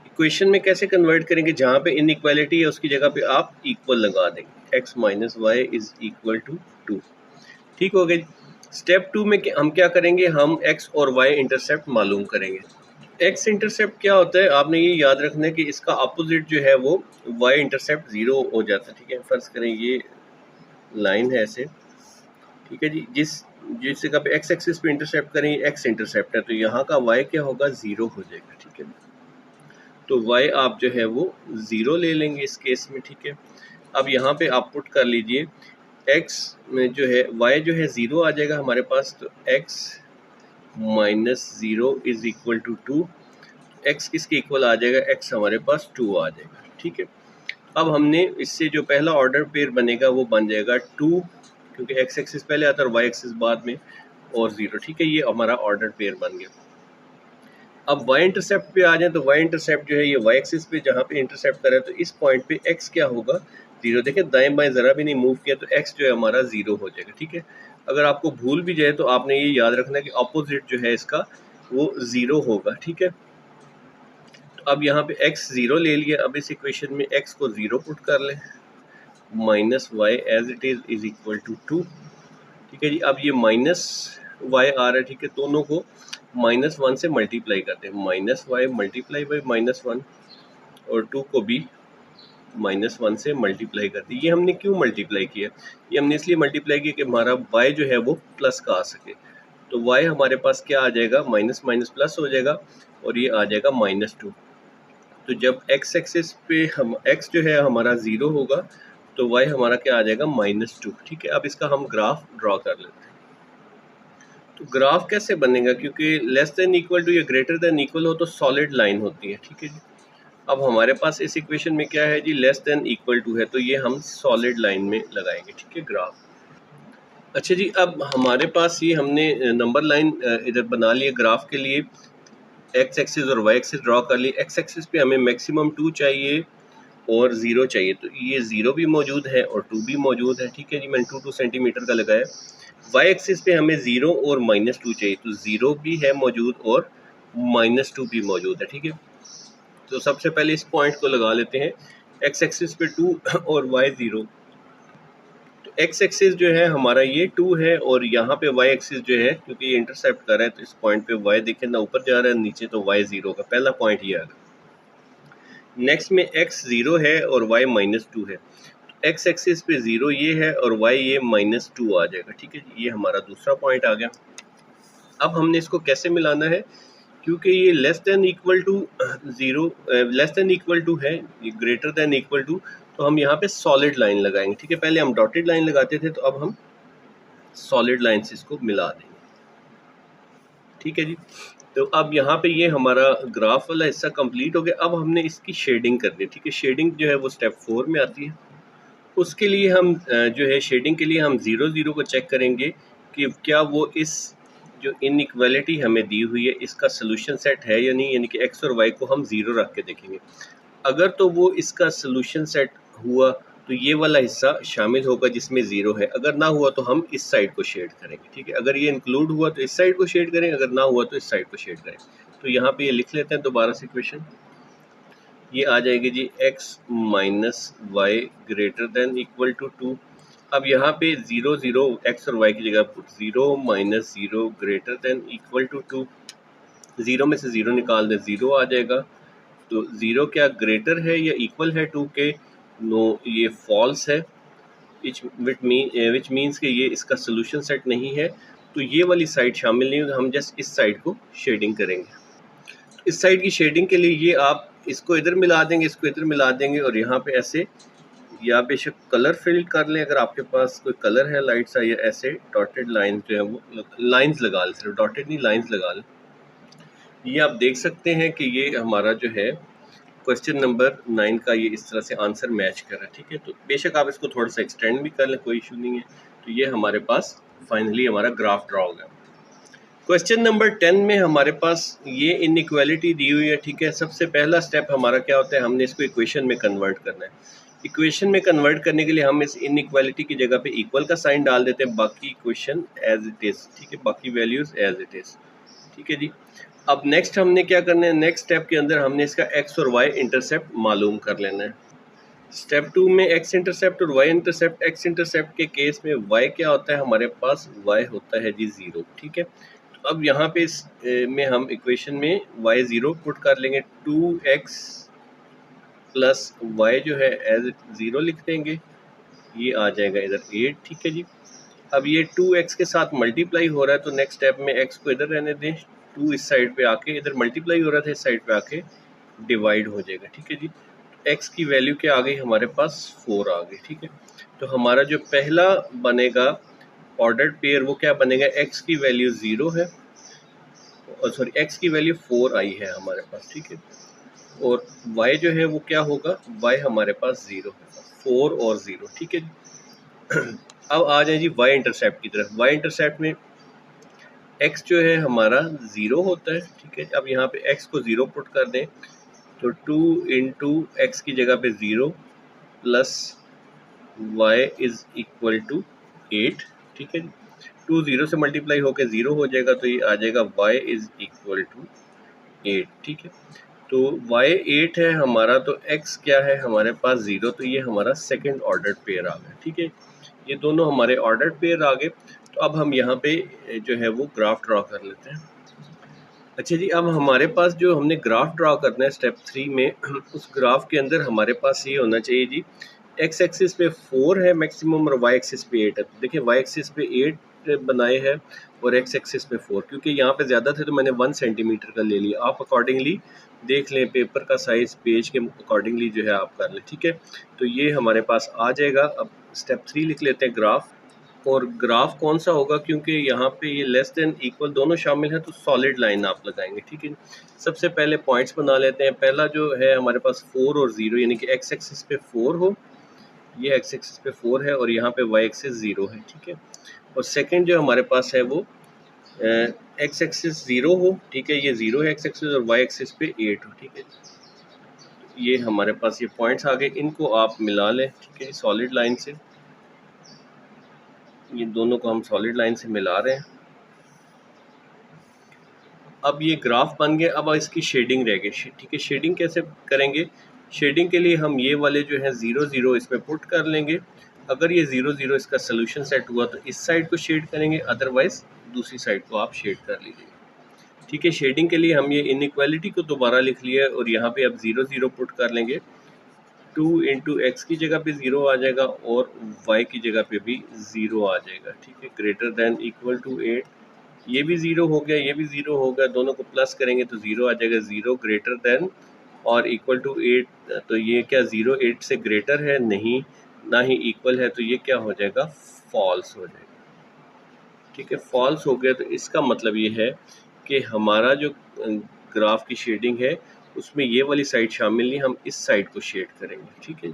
इक्वेशन में कैसे कन्वर्ट करेंगे, जहाँ पे इनइक्वालिटी है उसकी जगह पे आप इक्वल लगा देंगे, x minus y is equal to 2, ठीक हो गया। स्टेप 2 में हम क्या करेंगे, हम x और y इंटरसेप्ट मालूम करेंगे। x इंटरसेप्ट क्या होता है, आपने ये याद रखना है कि इसका अपोजिट जो है वो y इंटरसेप्ट 0 हो जाता है, ठीक है। फर्ज करें ये लाइन है ऐसे, ठीक है जी, जिस जगह पे x एक्सिस पे इंटरसेप्ट करें x इंटरसेप्ट है, तो यहाँ का y क्या होगा, 0 हो जाएगा, ठीक है। तो y आप जो है वो 0 ले लेंगे इस केस में, ठीक है। अब यहाँ पे आप पुट कर लीजिए x में जो है y जो है 0 आ जाएगा हमारे पास, तो x minus 0 is equal to 2। x किसके इक्वल आ जाएगा, x हमारे पास 2 आ जाएगा, ठीक है। अब हमने इससे जो पहला ऑर्डर पेयर बनेगा वो बन जाएगा 2, क्योंकि x एक्सिस पहले आता है और y एक्सिस बाद में, और 0, ठीक है। ये हमारा ऑर्डर पेयर बन गया। अब y इंटरसेप्ट पे आ जाए तो y इंटरसेप्ट जो है ये y एक्सिस पे जहाँ पे इंटरसेप्ट करे तो इस पॉइंट पे x क्या होगा, 0। देखिए दाएं बाएं ज़रा भी नहीं मूव किया तो x जो है हमारा 0 हो जाएगा, ठीक है। अगर आपको भूल भी जाए तो आपने ये याद रखना है कि अपोजिट जो है इसका वो 0 होगा, ठीक है। तो अब यहाँ पे x 0 ले लिया। अब इस इक्वेशन में x को 0 पुट कर लें, minus y as it is equal to 2, ठीक है जी। अब ये माइनस वाई आ रहा है, ठीक है। दोनों को -1 से मल्टीप्लाई करते हैं, माइनस वाई मल्टीप्लाई बाई -1 और 2 को भी -1 से मल्टीप्लाई करते हैं। ये हमने क्यों मल्टीप्लाई किया, ये हमने इसलिए मल्टीप्लाई किया कि हमारा y जो है वो प्लस का आ सके। तो y हमारे पास क्या आ जाएगा, माइनस माइनस प्लस हो जाएगा और ये आ जाएगा -2। तो जब x एक्सिस पे हम x जो है हमारा 0 होगा तो y हमारा क्या आ जाएगा, -2, ठीक है। अब इसका हम ग्राफ ड्रॉ कर लेते हैं। तो ग्राफ कैसे बनेगा, क्योंकि लेस देन इक्वल टू या ग्रेटर देन इक्वल हो तो सॉलिड लाइन होती है, ठीक है जी। अब हमारे पास इस इक्वेशन में क्या है जी, लेस देन इक्वल टू है, तो ये हम सॉलिड लाइन में लगाएंगे, ठीक है, ग्राफ। अच्छा जी, अब हमारे पास ये हमने नंबर लाइन इधर बना लिया ग्राफ के लिए, एक्स एक्सिस और वाई एक्सिस ड्रॉ कर ली। एक्स एक्सिस पे हमें मैक्सिमम 2 चाहिए और 0 चाहिए, तो ये 0 भी मौजूद है और 2 भी मौजूद है, ठीक है जी। मैंने 2 सेंटीमीटर का लगाया। वाई एक्सिस पे हमें 0 और -2 चाहिए, तो 0 भी है मौजूद और -2 भी मौजूद है, ठीक है। तो सबसे पहले इस पॉइंट को लगा लेते हैं, एक्स एक्सिस पे 2 और वाई 0। तो एक्स एक्सिस जो है हमारा ये 2 है और यहाँ पे वाई एक्सिस जो है, क्योंकि ये इंटरसेप्ट कर रहा है तो इस पॉइंट पे वाई देखें ना ऊपर जा रहा है नीचे, तो वाई 0 का पहला पॉइंट ये आ गया। नेक्स्ट में एक्स 0 है और वाई -2 है, एक्स एक्सिस पे 0 ये है और वाई ये -2 आ जाएगा, ठीक है। ये हमारा दूसरा पॉइंट आ गया। अब हमने इसको कैसे मिलाना है, क्योंकि ये less than equal to 0, less than equal to है, ये ग्रेटर देन इक्वल टू, तो हम यहाँ पे सॉलिड लाइन लगाएंगे, ठीक है। पहले हम डॉटेड लाइन लगाते थे, तो अब हम सॉलिड लाइन से इसको मिला देंगे, ठीक है जी। तो अब यहाँ पे ये हमारा ग्राफ वाला हिस्सा कंप्लीट हो गया। अब हमने इसकी शेडिंग करनी है, ठीक है। शेडिंग जो है वो स्टेप 4 में आती है। उसके लिए हम जो है शेडिंग के लिए हम 0 0 को चेक करेंगे कि क्या वो इस जो इनइक्वालिटी हमें दी हुई है इसका सोल्यूशन सेट है या नहीं, यानी कि एक्स और वाई को हम 0 रख के देखेंगे। अगर तो वो इसका सोल्यूशन सेट हुआ तो ये वाला हिस्सा शामिल होगा जिसमें 0 है, अगर ना हुआ तो हम इस साइड को शेड करेंगे, ठीक है। अगर ये इंक्लूड हुआ तो इस साइड को शेड करेंगे, अगर ना हुआ तो इस साइड को शेड करेंगे। तो यहाँ पे ये लिख लेते हैं दोबारा से इक्वेशन, ये आ जाएगी जी x minus y greater than equal to 2। अब यहाँ पे 0 0 x और y की जगह 0 minus 0 greater than equal to 2, 0 में से 0 निकाल दें, 0 आ जाएगा। तो 0 क्या ग्रेटर है या इक्वल है 2 के, नो ये फॉल्स है, विच मीन्स कि ये इसका सोल्यूशन सेट नहीं है। तो ये वाली साइड शामिल नहीं होगी, हम जस्ट इस साइड को शेडिंग करेंगे। इस साइड की शेडिंग के लिए ये आप इसको इधर मिला देंगे, इसको इधर मिला देंगे और यहाँ पे ऐसे, या बेशक कलर फिल कर लें अगर आपके पास कोई कलर है लाइट सा, या ऐसे डॉटेड लाइंस जो है वो लाइंस लगा लें, सिर्फ डॉटेड नहीं लाइंस लगा लें। ये आप देख सकते हैं कि ये हमारा जो है क्वेश्चन नंबर 9 का ये इस तरह से आंसर मैच कर रहा है, ठीक है। तो बेशक आप इसको थोड़ा सा एक्सटेंड भी कर लें, कोई इशू नहीं है। तो ये हमारे पास फाइनली हमारा ग्राफ ड्रॉ हो गया। क्वेश्चन नंबर 10 में हमारे पास ये इनइक्वालिटी दी हुई है, ठीक है। सबसे पहला स्टेप हमारा क्या होता है, हमने इसको इक्वेशन में कन्वर्ट करना है। इक्वेशन में कन्वर्ट करने के लिए हम इस इनइक्वालिटी की जगह पे इक्वल का साइन डाल देते हैं, बाकी इक्वेशन एज इट इज़, ठीक है, बाकी वैल्यूज एज इट इज़, ठीक है जी। अब नेक्स्ट हमने क्या करना है, नेक्स्ट स्टेप के अंदर हमने इसका एक्स और वाई इंटरसेप्ट मालूम कर लेना है। स्टेप 2 में एक्स इंटरसेप्ट और वाई इंटरसेप्ट। एक्स इंटरसेप्ट के केस में वाई क्या होता है, हमारे पास वाई होता है जी 0, ठीक है। अब यहाँ पे इस में हम इक्वेशन में y 0 पुट कर लेंगे, 2x प्लस वाई जो है एज 0 लिख देंगे, ये आ जाएगा इधर 8, ठीक है जी। अब ये 2x के साथ मल्टीप्लाई हो रहा है, तो नेक्स्ट स्टेप में x को इधर रहने दें, 2 इस साइड पे आके इधर मल्टीप्लाई हो रहा था, इस साइड पे आके डिवाइड हो जाएगा, ठीक है जी। x की वैल्यू क्या आ गई हमारे पास, 4 आ गई, ठीक है। तो हमारा जो पहला बनेगा ऑर्डर्ड पेयर वो क्या बनेगा, x की वैल्यू 0 है सॉरी x की वैल्यू 4 आई है हमारे पास, ठीक है। और y जो है वो क्या होगा, y हमारे पास 0 होगा, 4 और 0, ठीक है। अब आ जाए जी y इंटरसेप्ट की तरफ। y इंटरसेप्ट में x जो है हमारा 0 होता है, ठीक है। अब यहाँ पे x को 0 पुट कर दें तो 2 इंटू एक्स की जगह पे 0 plus y is equal to 8, ठीक है। 2 0 से मल्टीप्लाई होकर 0 हो जाएगा तो ये आ जाएगा y इज इक्वल टू 8, ठीक है। तो y 8 है हमारा, तो x क्या है हमारे पास 0, तो ये हमारा सेकंड ऑर्डर पेयर आ गया, ठीक है। ये दोनों हमारे ऑर्डर पेयर आ गए। तो अब हम यहाँ पे जो है वो ग्राफ ड्रॉ कर लेते हैं। अच्छा जी, अब हमारे पास जो हमने ग्राफ ड्रॉ करना है स्टेप 3 में, उस ग्राफ के अंदर हमारे पास ये होना चाहिए जी, एक्स एक्सिस पे 4 है मैक्सिमम और वाई एक्सिस पे 8 है। तो देखिए वाई एक्सिस पे 8 बनाए हैं और एक्स एक्सिस पे 4, क्योंकि यहाँ पे ज़्यादा थे तो मैंने 1 सेंटीमीटर का ले लिया। आप अकॉर्डिंगली देख लें, पेपर का साइज़ पेज के अकॉर्डिंगली जो है आप कर लें, ठीक है। तो ये हमारे पास आ जाएगा। अब स्टेप 3 लिख लेते हैं ग्राफ। और ग्राफ कौन सा होगा, क्योंकि यहाँ पे ये लेस देन इक्वल दोनों शामिल है तो सॉलिड लाइन आप लगाएंगे, ठीक है। सबसे पहले पॉइंट्स बना लेते हैं। पहला जो है हमारे पास 4 और 0, यानी कि एक्स एक्सिस पे 4 हो, ये एक्स एक्सिस पे 4 है और यहाँ पे वाई एक्सिस 0 है, ठीक है। और सेकंड जो हमारे पास है वो एक्स एक्सिस 0 हो, ठीक है, ये 0 है एक्स एक्सिस, और वाई एक्सिस पे 8 हो, ठीक है। ये हमारे पास ये पॉइंट्स आ गए, इनको आप मिला लें, ठीक है, सॉलिड लाइन से। ये दोनों को हम सॉलिड लाइन से मिला रहे हैं। अब ये ग्राफ बन गए। अब इसकी शेडिंग रह गई, ठीक है। शेडिंग कैसे करेंगे? शेडिंग के लिए हम ये वाले जो है 0 0 इसमें पुट कर लेंगे। अगर ये 0 0 इसका सोल्यूशन सेट हुआ तो इस साइड को शेड करेंगे, अदरवाइज दूसरी साइड को आप शेड कर लीजिए, ठीक है। शेडिंग के लिए हम ये इनइक्वालिटी को दोबारा लिख लिया और यहाँ पे अब 0 0 पुट कर लेंगे। 2 इंटू एक्स की जगह पे 0 आ जाएगा और y की जगह पे भी 0 आ जाएगा, ठीक है। ग्रेटर देन इक्वल टू 8, ये भी 0 हो गया, ये भी 0 हो गया, दोनों को प्लस करेंगे तो 0 आ जाएगा। 0 ग्रेटर देन और इक्वल टू 8, तो ये क्या 0 8 से ग्रेटर है? नहीं, ना ही इक्वल है, तो ये क्या हो जाएगा? फॉल्स हो जाएगा, ठीक है। फॉल्स हो गया तो इसका मतलब ये है कि हमारा जो ग्राफ की शेडिंग है उसमें ये वाली साइड शामिल नहीं, हम इस साइड को शेड करेंगे, ठीक है।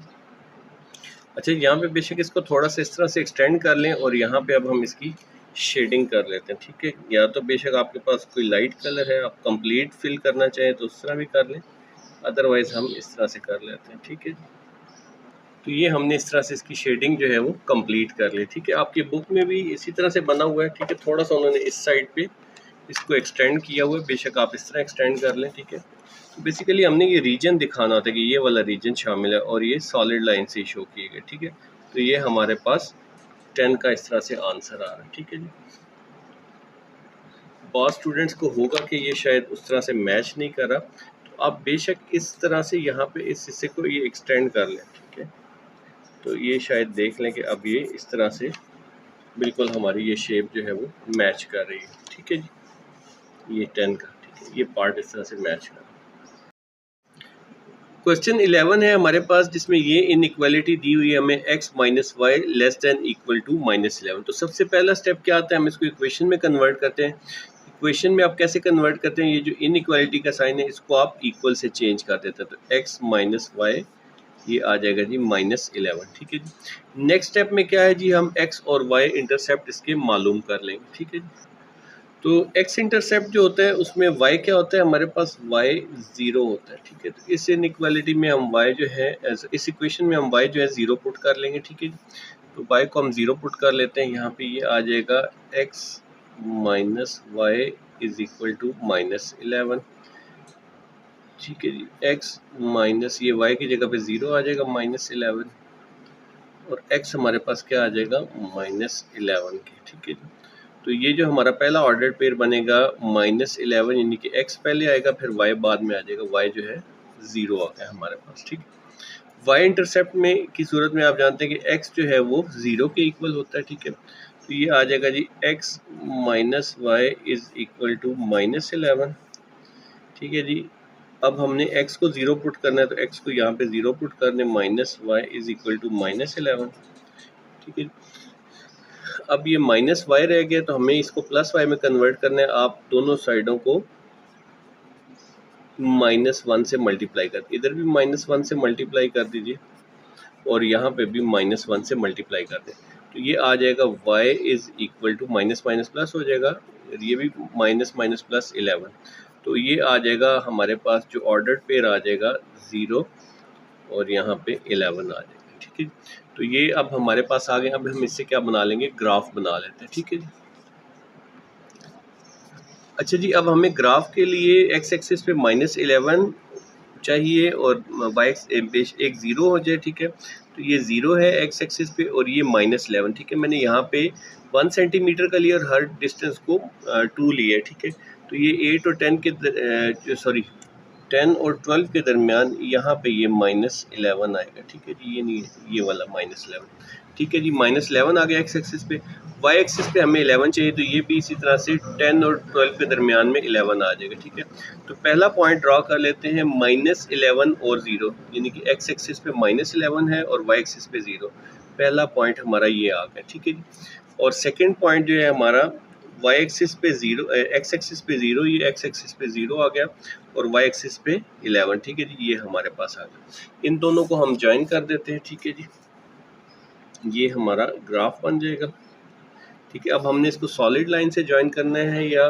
अच्छा, यहाँ पे बेशक इसको थोड़ा सा इस तरह से एक्सटेंड कर लें और यहाँ पे अब हम इसकी शेडिंग कर लेते हैं, ठीक है। या तो बेशक आपके पास कोई लाइट कलर है, आप कंप्लीट फिल करना चाहें तो उस तरह भी कर लें, अदरवाइज हम इस तरह से कर लेते हैं, ठीक है। तो ये हमने इस तरह से इसकी शेडिंग जो है वो कंप्लीट कर ली, ठीक है। आपकी बुक में भी इसी तरह से बना हुआ है, ठीक है। थोड़ा सा उन्होंने इस साइड पे इसको एक्सटेंड किया हुआ है, बेशक आप इस तरह एक्सटेंड कर लें, ठीक है। तो बेसिकली हमने ये रीजन दिखाना होता है कि ये वाला रीजन शामिल है और ये सॉलिड लाइन से शो किए गए, ठीक है। तो ये हमारे पास 10 का इस तरह से आंसर आ रहा है, ठीक है जी। बहुत स्टूडेंट्स को होगा कि ये शायद उस तरह से मैच नहीं कर रहा, तो आप बेशक इस तरह से यहाँ पे इस हिस्से को ये एक्सटेंड कर लें, ठीक है। तो ये शायद देख लें कि अब ये इस तरह से बिल्कुल हमारी ये शेप जो है वो मैच कर रही है, ठीक है जी। ये 10 का, ठीक है, ये पार्ट इस तरह से मैच कर रहा है। क्वेश्चन 11 है हमारे पास, जिसमें ये इनइक्वालिटी दी हुई है हमें x minus y less than equal to -11। तो सबसे पहला स्टेप क्या आता है, हम इसको इक्वेशन में कन्वर्ट करते हैं। इक्वेशन में आप कैसे कन्वर्ट करते हैं? ये जो इनइक्वालिटी का साइन है इसको आप इक्वल से चेंज कर देते हैं, तो x माइनस वाई ये आ जाएगा जी -11, ठीक है जी। नेक्स्ट स्टेप में क्या है जी, हम x और y इंटरसेप्ट इसके मालूम कर लेंगे, ठीक है जी। तो x इंटरसेप्ट जो होता है उसमें y क्या होता है, हमारे पास y 0 होता है, ठीक है। तो इस इनइक्वालिटी में हम y जो है, इस इक्वेशन में हम y जो है 0 पुट कर लेंगे, ठीक है। तो y को हम 0 पुट कर लेते हैं, यहाँ पे ये आ जाएगा x minus y is equal to -11, ठीक है जी। x माइनस ये y की जगह पे 0 आ जाएगा -11 और x हमारे पास क्या आ जाएगा -11 के, ठीक है जी। तो ये जो हमारा पहला ऑर्डर पेयर बनेगा -11, यानी कि x पहले आएगा फिर y बाद में आ जाएगा, y जो है 0 आ गया हमारे पास, ठीक। y इंटरसेप्ट में की सूरत में आप जानते हैं कि x जो है वो 0 के इक्वल होता है, ठीक है। तो ये आ जाएगा जी x minus y is equal to -11, ठीक है जी। अब हमने x को 0 पुट करना है तो x को यहाँ पे 0 पुट करने, minus y is equal to -11, ठीक है। अब ये माइनस वाई रह गया, तो हमें इसको प्लस वाई में कन्वर्ट करना है। आप दोनों साइडों को -1 से मल्टीप्लाई कर, इधर भी -1 से मल्टीप्लाई कर दीजिए और यहाँ पे भी -1 से मल्टीप्लाई कर दें, तो ये आ जाएगा y is equal to minus minus plus हो जाएगा, ये भी माइनस माइनस प्लस 11, तो ये आ जाएगा हमारे पास जो ऑर्डर्ड पेयर आ जाएगा 0 और यहाँ पे 11 आ जाएगा। ठीक है, तो ये अब हमारे पास आ गए। अब हम इससे क्या बना लेंगे, ग्राफ बना लेते हैं। ठीक है जी, अच्छा जी, अब हमें ग्राफ के लिए x एक्सिस पे -11 चाहिए और y एक 0 हो जाए। ठीक है, तो ये 0 है x एक्सिस पे और ये -11। ठीक है, मैंने यहाँ पे 1 सेंटीमीटर का लिया और हर डिस्टेंस को 2 लिया है। ठीक है, तो ये 8 और 10 के सॉरी 10 और 12 के दरमियान यहाँ पे ये -11 आएगा। ठीक है जी, ये नहीं है, ये वाला -11। ठीक है जी, -11 आ गया x एक्सिस पे। y एक्सिस पे हमें 11 चाहिए, तो ये भी इसी तरह से 10 और 12 के दरमियान में 11 आ जाएगा। ठीक है, तो पहला पॉइंट ड्रॉ कर लेते हैं -11 और 0, यानी कि x एक्सिस पे -11 है और y एक्सिस पे 0। पहला पॉइंट हमारा ये आ गया। ठीक है जी, और सेकेंड पॉइंट जो है हमारा y एक्सिस पे 0, x एक्सिस पे 0, ये x एक्सिस पे 0 आ गया और y एक्सिस पे 11। ठीक है जी, ये हमारे पास आ गया। इन दोनों को हम ज्वाइन कर देते हैं। ठीक है जी, ये हमारा ग्राफ बन जाएगा। ठीक है, अब हमने इसको सॉलिड लाइन से ज्वाइन करना है, या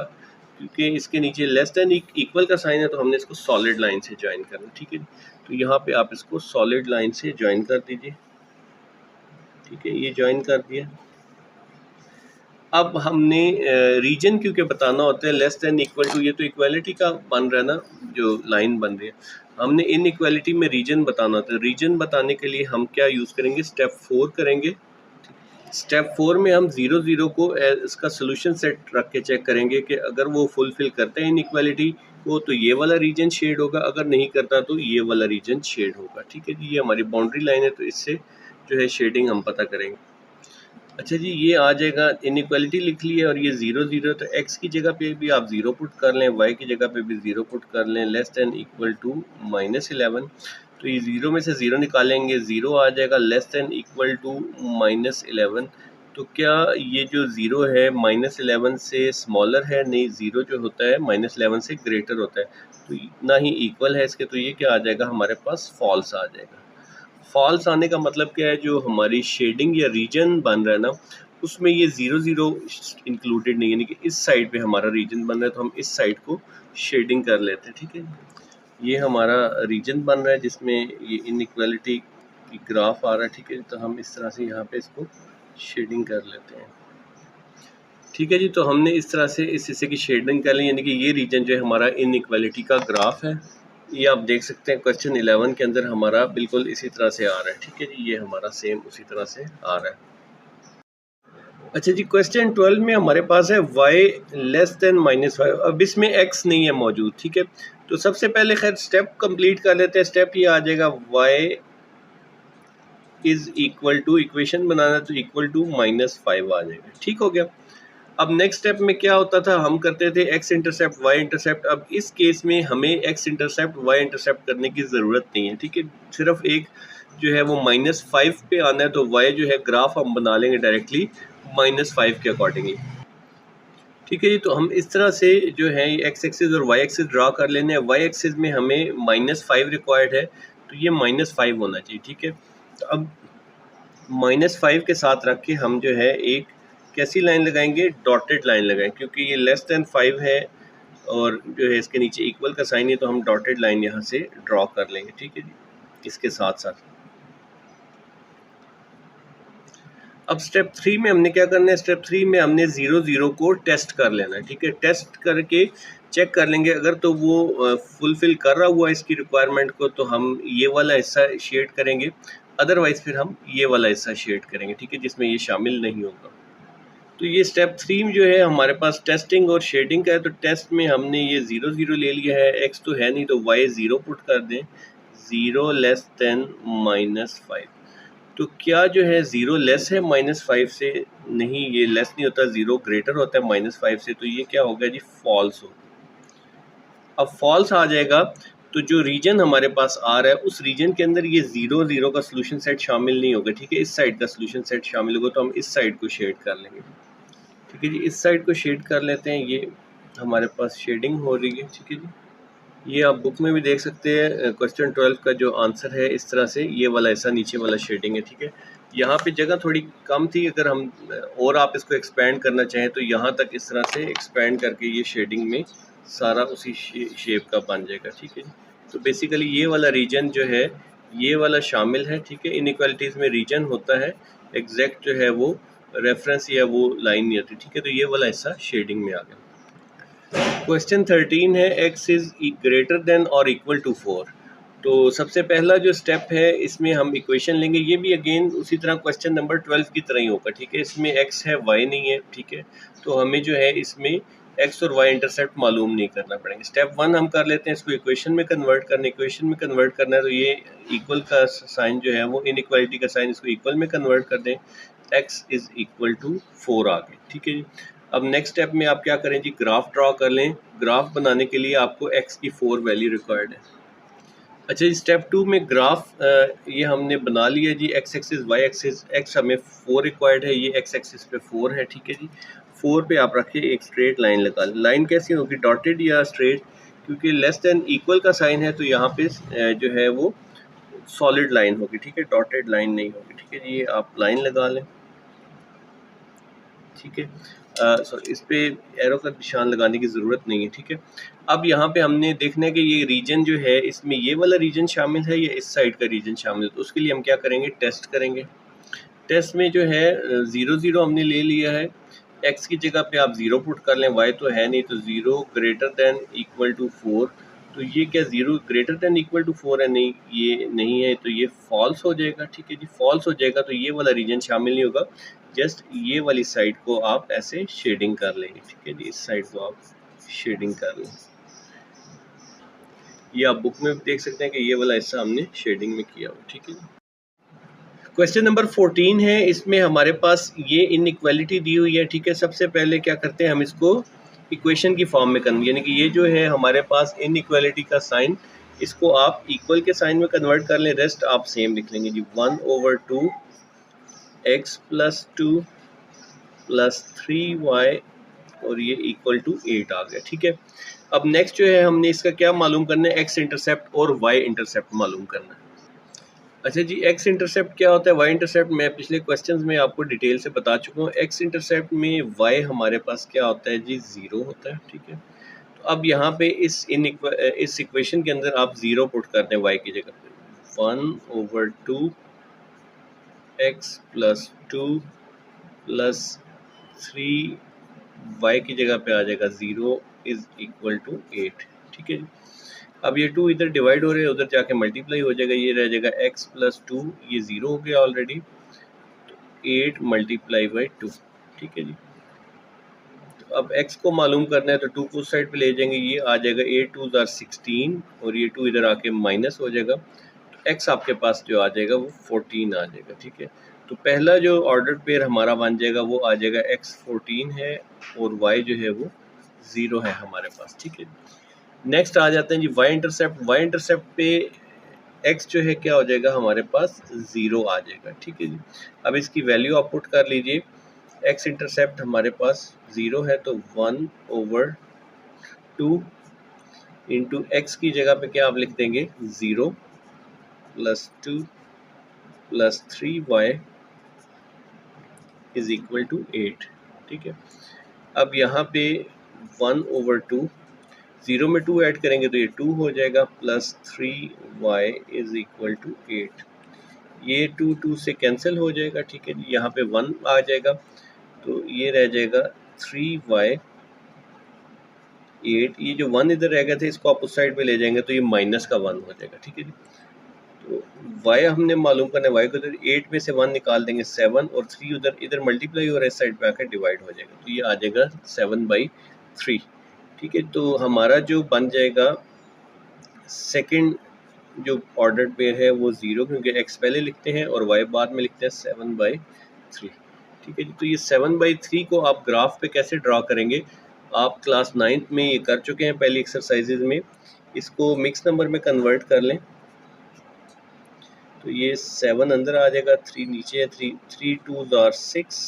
क्योंकि इसके नीचे लेस देन इक्वल का साइन है तो हमने इसको सॉलिड लाइन से ज्वाइन करना है। ठीक है, तो यहाँ पे आप इसको सॉलिड लाइन से ज्वाइन कर दीजिए। ठीक है, ये ज्वाइन कर दिया। अब हमने रीजन क्योंकि बताना होता है, लेस देन इक्वल टू, ये तो इक्वालिटी का बन रहा है ना, जो लाइन बन रही है, हमने इन इक्वालिटी में रीजन बताना होता है। रीजन बताने के लिए हम क्या यूज़ करेंगे, स्टेप 4 करेंगे। स्टेप 4 में हम 0 0 को इसका सोल्यूशन सेट रख के चेक करेंगे कि अगर वो फुलफिल करते हैं इन इक्वालिटी वो, तो ये वाला रीजन शेड होगा, अगर नहीं करता तो ये वाला रीजन शेड होगा। ठीक है जी, ये हमारी बाउंड्री लाइन है, तो इससे जो है शेडिंग हम पता करेंगे। अच्छा जी, ये आ जाएगा, इनइक्वालिटी लिख ली है और ये 0 0, तो x की जगह पे भी आप 0 पुट कर लें, y की जगह पे भी 0 पुट कर लें, लेस देन इक्वल टू -11, तो ये 0 में से 0 निकालेंगे, 0 आ जाएगा, लेस देन इक्वल टू -11। तो क्या ये जो 0 है -11 से स्मॉलर है? नहीं, 0 जो होता है -11 से ग्रेटर होता है, तो ना ही इक्वल है इसके, तो ये क्या आ जाएगा हमारे पास, फॉल्स आ जाएगा। फॉल्स आने का मतलब क्या है, जो हमारी शेडिंग या रीजन बन रहा है ना, उसमें ये 0 0 इंक्लूडेड नहीं है, यानी कि इस साइड पे हमारा रीजन बन रहा है, तो हम इस साइड को शेडिंग कर लेते हैं। ठीक है, ये हमारा रीजन बन रहा है जिसमें ये इनइक्वालिटी की ग्राफ आ रहा है। ठीक है, तो हम इस तरह से यहाँ पे इसको शेडिंग कर लेते हैं। ठीक है जी, तो हमने इस तरह से इस हिस्से की शेडिंग कर ली, यानी कि ये रीजन जो है हमारा इनइक्वालिटी का ग्राफ है। ये आप देख सकते हैं क्वेश्चन 11 के अंदर हमारा बिल्कुल इसी तरह से आ रहा है। ठीक है जी, ये हमारा सेम उसी तरह से आ रहा है। अच्छा जी, क्वेश्चन 12 में हमारे पास है y लेस देन -5। अब इसमें x नहीं है मौजूद। ठीक है, तो सबसे पहले खैर स्टेप कंप्लीट कर लेते हैं। स्टेप ये आ जाएगा, y is equal to, equation बनाना तो इक्वल टू -5 आ जाएगा। ठीक हो गया। अब नेक्स्ट स्टेप में क्या होता था, हम करते थे x इंटरसेप्ट y इंटरसेप्ट। अब इस केस में हमें x इंटरसेप्ट y इंटरसेप्ट करने की ज़रूरत नहीं है। ठीक है, सिर्फ एक जो है वो -5 पे आना है, तो y जो है ग्राफ हम बना लेंगे डायरेक्टली -5 के अकॉर्डिंगली। ठीक है जी, तो हम इस तरह से जो है x एक्सिस और y एक्सिस ड्रा कर लेने हैं। y एक्सिस में हमें -5 रिक्वायर्ड है, तो ये -5 होना चाहिए। ठीक है, तो अब -5 के साथ रख के हम जो है एक कैसी लाइन लगाएंगे, डॉटेड लाइन लगाएं, क्योंकि ये लेस देन 5 है और जो है इसके नीचे इक्वल का साइन है, तो हम डॉटेड लाइन यहाँ से ड्रॉ कर लेंगे। ठीक है जी, इसके साथ साथ अब स्टेप 3 में हमने क्या करना है, स्टेप 3 में हमने 0 0 को टेस्ट कर लेना है। ठीक है, टेस्ट करके चेक कर लेंगे, अगर तो वो फुलफिल कर रहा हुआ इसकी रिक्वायरमेंट को, तो हम ये वाला हिस्सा शेड करेंगे, अदरवाइज फिर हम ये वाला हिस्सा शेड करेंगे। ठीक है, जिसमें ये शामिल नहीं होगा। तो ये स्टेप 3 जो है हमारे पास टेस्टिंग और शेडिंग का है, तो टेस्ट में हमने ये 0 0 ले लिया है, x तो है नहीं तो y 0 पुट कर दें, 0 लेस देन -5। तो क्या जो है 0 लेस है -5 से? नहीं, ये लेस नहीं होता, 0 ग्रेटर होता है -5 से, तो ये क्या होगा जी, फॉल्स होगा। अब फॉल्स आ जाएगा तो जो रीजन हमारे पास आ रहा है उस रीजन के अंदर ये 0 0 का सोल्यूशन सेट शामिल नहीं होगा, ठीक है। इस साइड का सोल्यूशन सेट शामिल होगा, तो हम इस साइड को शेड कर लेंगे, ठीक है जी। इस साइड को शेड कर लेते हैं, ये हमारे पास शेडिंग हो रही है, ठीक है जी। ये आप बुक में भी देख सकते हैं, क्वेश्चन 12 का जो आंसर है इस तरह से ये वाला ऐसा नीचे वाला शेडिंग है, ठीक है। यहाँ पे जगह थोड़ी कम थी, अगर हम और आप इसको एक्सपेंड करना चाहें तो यहाँ तक इस तरह से एक्सपेंड करके ये शेडिंग में सारा उसी शेप का बन जाएगा, ठीक है। तो बेसिकली ये वाला रीजन जो है ये वाला शामिल है, ठीक है। इनइक्वालिटीज़ में रीजन होता है, एग्जैक्ट जो है वो रेफरेंस या वो लाइन नहीं होती, ठीक है। तो ये वाला हिस्सा शेडिंग में आ गया। क्वेश्चन 13 है, x इज ग्रेटर देन और इक्वल टू 4। तो सबसे पहला जो स्टेप है इसमें हम इक्वेशन लेंगे, ये भी अगेन उसी तरह क्वेश्चन नंबर 12 की तरह ही होगा, ठीक है। इसमें x है y नहीं है, ठीक है। तो हमें जो है इसमें x और y इंटरसेप्ट मालूम नहीं करना पड़ेंगे। स्टेप 1 हम कर लेते हैं, इसको इक्वेशन में कन्वर्ट करना। इक्वेशन में कन्वर्ट करना है तो ये इक्वल का साइन जो है वो इनइक्वालिटी का साइन, इसको इक्वल में कन्वर्ट कर दें, x इज इक्वल टू 4 आ गए, ठीक है जी। अब नेक्स्ट स्टेप में आप क्या करें जी, ग्राफ ड्रॉ कर लें। ग्राफ बनाने के लिए आपको x की 4 वैल्यू रिक्वायर्ड है। अच्छा जी, स्टेप 2 में ग्राफ ये हमने बना लिया जी, x axis y axis, x हमें 4 रिक्वायर्ड है, ये x एक्सिस पे 4 है, ठीक है जी। 4 पे आप रखिए एक स्ट्रेट लाइन लगा लें। लाइन कैसी होगी, डॉटेड या स्ट्रेट, क्योंकि लेस देन इक्वल का साइन है तो यहाँ पे जो है वो सॉलिड लाइन होगी, ठीक है, डॉटेड लाइन नहीं होगी, ठीक है जी। ये आप लाइन लगा लें, ठीक है। इस पे एरो का निशान लगाने की ज़रूरत नहीं है, ठीक है। अब यहाँ पे हमने देखना है कि ये रीजन जो है इसमें ये वाला रीजन शामिल है या इस साइड का रीजन शामिल है। तो उसके लिए हम क्या करेंगे, टेस्ट करेंगे। टेस्ट में जो है 0 0 हमने ले लिया है, x की जगह पे आप 0 पुट कर लें, y तो है नहीं, तो 0 ग्रेटर देन इक्वल टू 4। तो ये क्या 0 ग्रेटर देन इक्वल टू 4 है, नहीं ये नहीं है, तो ये फॉल्स हो जाएगा, ठीक है जी। फॉल्स हो जाएगा तो ये वाला रीजन शामिल नहीं होगा। जस्ट ये वाली साइड को आप ऐसे शेडिंग कर लेंगे, ठीक है जी। इस साइड को आप शेडिंग कर लें, ये आप बुक में भी देख सकते हैं कि ये वाला हिस्सा हमने शेडिंग में किया हुआ, ठीक है जी। क्वेश्चन नंबर 14 है, इसमें हमारे पास ये इनइक्वालिटी दी हुई है, ठीक है। सबसे पहले क्या करते हैं, हम इसको इक्वेशन की फॉर्म में कन्वर्ट, यानी कि ये जो है हमारे पास इनइक्वालिटी का साइन, इसको आप इक्वल के साइन में कन्वर्ट कर लें, रेस्ट आप सेम लिख लेंगे जी। 1/2 x + 2 + 3y और ये इक्वल टू 8 आ गया, ठीक है। अब नेक्स्ट जो है हमने इसका क्या मालूम करना है, x इंटरसेप्ट और y इंटरसेप्ट मालूम करना है। अच्छा जी, x इंटरसेप्ट क्या होता है, y इंटरसेप्ट मैं पिछले क्वेश्चंस में आपको डिटेल से बता चुका हूँ। x इंटरसेप्ट में y हमारे पास क्या होता है जी, 0 होता है, ठीक है। तो अब यहाँ पे इस इक्वेशन के अंदर आप 0 पुट कर दें y की जगह पे। 1/2 x + 2 + 3 y की जगह पे आ जाएगा 0 इज इक्वल टू 8, ठीक है जी। अब ये 2 इधर डिवाइड हो रहे हैं, उधर जाके मल्टीप्लाई हो जाएगा, ये रह जाएगा x + 2, ये 0 हो गया ऑलरेडी, तो 8 × 2, ठीक है जी। तो अब x को मालूम करना है तो 2 को उस साइड पे ले जाएंगे, ये आ जाएगा 8 2 = 16 और ये 2 इधर आके माइनस हो जाएगा, तो x आपके पास जो आ जाएगा वो 14 आ जाएगा, ठीक है। तो पहला जो ऑर्डर पेयर हमारा बन जाएगा वो आ जाएगा x 14 है और y जो है वो 0 है हमारे पास, ठीक है। नेक्स्ट आ जाते हैं जी y इंटरसेप्ट। y इंटरसेप्ट पे x जो है क्या हो जाएगा हमारे पास 0 आ जाएगा, ठीक है जी। अब इसकी वैल्यू आप पुट कर लीजिए, x इंटरसेप्ट हमारे पास 0 है तो 1/2 इंटू x की जगह पे क्या आप लिख देंगे 0 + 2 + 3y इज इक्वल टू 8, ठीक है। अब यहाँ पे 1/2, 0 में 2 ऐड करेंगे तो ये 2 हो जाएगा, + 3y इज इक्वल टू 8। ये 2 2 से कैंसिल हो जाएगा, ठीक है जी। यहाँ पे 1 आ जाएगा तो ये रह जाएगा 3y 8। ये जो 1 इधर रह गए थे इसको आप उस साइड पे ले जाएंगे तो ये माइनस का 1 हो जाएगा, ठीक है जी। तो y हमने मालूम करना है, y को इधर 8 में से 1 निकाल देंगे 7 और 3 उधर इधर मल्टीप्लाई हो रहा है, इस साइड पे आकर डिवाइड हो जाएगा, तो ये आ जाएगा 7/3, ठीक है। तो हमारा जो बन जाएगा सेकंड जो ऑर्डर पेयर है वो 0, क्योंकि x पहले लिखते हैं और y बाद में लिखते हैं 7/3, ठीक है जी। तो ये 7/3 को आप ग्राफ पे कैसे ड्रा करेंगे, आप क्लास 9th में ये कर चुके हैं पहली एक्सरसाइजेज में। इसको मिक्स नंबर में कन्वर्ट कर लें तो ये 7 अंदर आ जाएगा, 3 नीचे है, 3 2s are 6,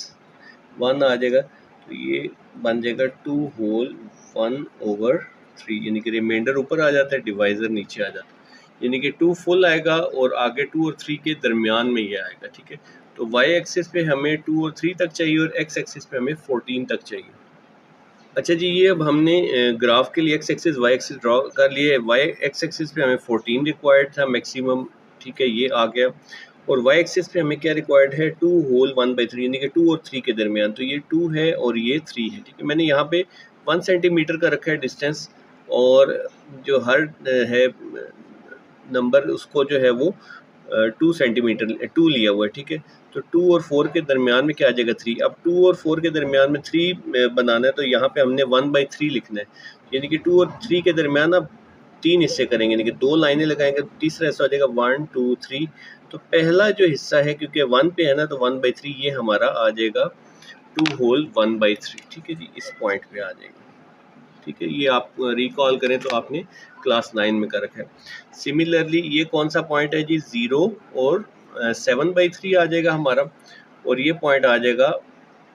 1 आ जाएगा, तो ये बन जाएगा 2 होल 1/3, यानी कि रिमाइंडर ऊपर आ जाता है, डिवाइज़र नीचे आ जाता है, यानी कि 2 फुल आएगा और आगे 2 और 3 के दरमियान में ये आएगा। ठीक है, तो वाई एक्सिस पे हमें 2 और 3 तक चाहिए और एक्स एक्सिस पे हमें 14 तक चाहिए। अच्छा जी, ये अब हमने ग्राफ के लिए x axis y axis draw कर लिए। वाई एक्स एक्सिस पे हमें 14 रिक्वायर्ड था मैक्सिमम, ठीक है, ये आ गया। और वाई एक्सिस पे हमें क्या रिक्वायर्ड है, 2 होल 1/3, यानी कि 2 और 3 के दरमियान, तो ये 2 है और ये 3 है। ठीक है, मैंने यहाँ पे 1 सेंटीमीटर का रखा है डिस्टेंस, और जो हर है नंबर उसको जो है वो 2 सेंटीमीटर 2 लिया हुआ है। ठीक है, तो 2 और 4 के दरमियान में क्या आ जाएगा 3। अब 2 और 4 के दरमियान में 3 बनाना है, तो यहाँ पे हमने 1/3 लिखना है, यानी कि 2 और 3 के दरमियान अब 3 हिस्से करेंगे, यानी कि 2 लाइनें लगाएंगे, तीसरा हिस्सा हो जाएगा 1 2 3। तो पहला जो हिस्सा है क्योंकि 1 पे है ना, तो 1/3 ये हमारा आ जाएगा 2 होल 1/3। ठीक है जी, इस पॉइंट पे आ जाएगा। ठीक है, ये आप रिकॉल करें तो आपने क्लास 9 में कर रखा है। सिमिलरली ये कौन सा पॉइंट है जी, 0 और 7/3 आ जाएगा हमारा, और ये पॉइंट आ जाएगा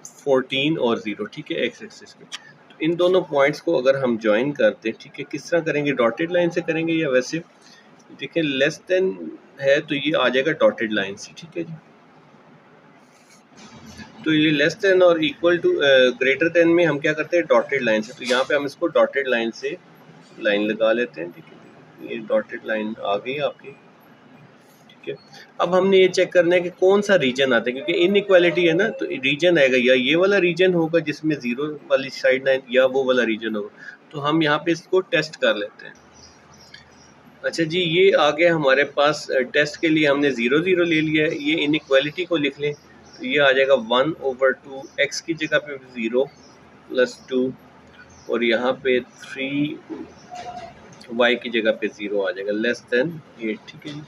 14 और 0। ठीक है, एक्स एक्सिस पे। तो इन दोनों पॉइंट्स को अगर हम ज्वाइन करते हैं, ठीक है, किस तरह करेंगे, डॉटेड लाइन से करेंगे या वैसे, देखिए लेस देन है तो ये आ जाएगा डॉटेड लाइन से। ठीक है जी, तो ये लेस देन और इक्वल टू ग्रेटर देन में हम क्या करते हैं, डॉटेड लाइन से। तो यहाँ पे हम इसको डॉटेड लाइन से लाइन लगा लेते हैं। ठीक है, ये डॉटेड लाइन आ गई आपकी। ठीक है, अब हमने ये चेक करना है कि कौन सा रीजन आता है, क्योंकि इनइक्वालिटी है ना, तो रीजन आएगा या ये वाला रीजन होगा जिसमें 0 वाली साइड लाइन, या वो वाला रीजन होगा। तो हम यहाँ पे इसको टेस्ट कर लेते हैं। अच्छा जी, ये आ गया हमारे पास, टेस्ट के लिए हमने 0 0 ले लिया है। ये इनइक्वालिटी को लिख लें तो ये आ जाएगा 1/2, एक्स की जगह पे 0 + 2, और यहाँ पे 3 वाई की जगह पे 0 आ जाएगा, लेस देन 8। ठीक है जी,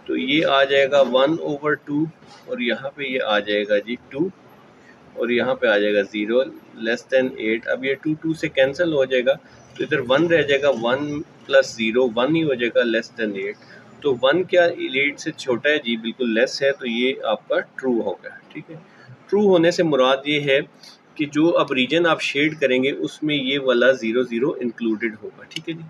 तो ये आ जाएगा 1/2, और यहाँ पे ये आ जाएगा जी 2, और यहाँ पे आ जाएगा 0 लेस देन 8। अब ये 2 2 से कैंसिल हो जाएगा, तो इधर 1 रह जाएगा, 1 + 0 1 ही हो जाएगा, लेस देन 8। तो 1 क्या 8 से छोटा है जी, बिल्कुल लेस है, तो ये आपका ट्रू होगा। ठीक है, ट्रू होने से मुराद ये है कि जो अब रीजन आप शेड करेंगे उसमें ये वाला 0 0 इंक्लूडेड होगा। ठीक है जी,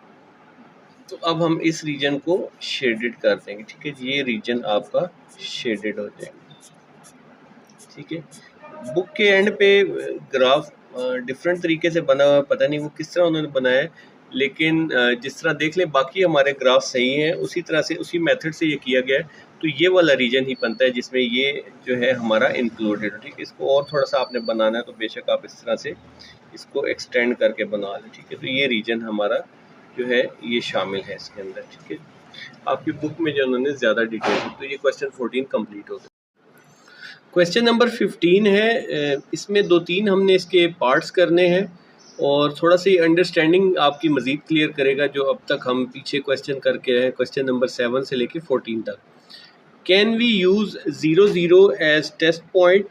तो अब हम इस रीजन को शेडेड कर देंगे। ठीक है जी, ये रीजन आपका शेडेड हो जाएगा। ठीक है, बुक के एंड पे ग्राफ डिफरेंट तरीके से बना हुआ, पता नहीं वो किस तरह उन्होंने बनाया है, लेकिन जिस तरह देख लें बाकी हमारे ग्राफ सही हैं, उसी तरह से उसी मेथड से ये किया गया है। तो ये वाला रीजन ही बनता है जिसमें ये जो है हमारा इंक्लूडेड। ठीक है, इसको और थोड़ा सा आपने बनाना है तो बेशक आप इस तरह से इसको एक्सटेंड करके बना लें। ठीक है, तो ये रीजन हमारा जो है ये शामिल है इसके अंदर। ठीक है, आपकी बुक में जो उन्होंने ज़्यादा डिटेल, तो ये क्वेश्चन 14 कंप्लीट हो गया। क्वेश्चन नंबर 15 है, इसमें 2-3 हमने इसके पार्ट्स करने हैं, और थोड़ा सी अंडरस्टैंडिंग आपकी मज़ीद क्लियर करेगा जो अब तक हम पीछे क्वेश्चन करके हैं, क्वेश्चन नंबर 7 से लेके 14 तक। Can we use 0 0 as test point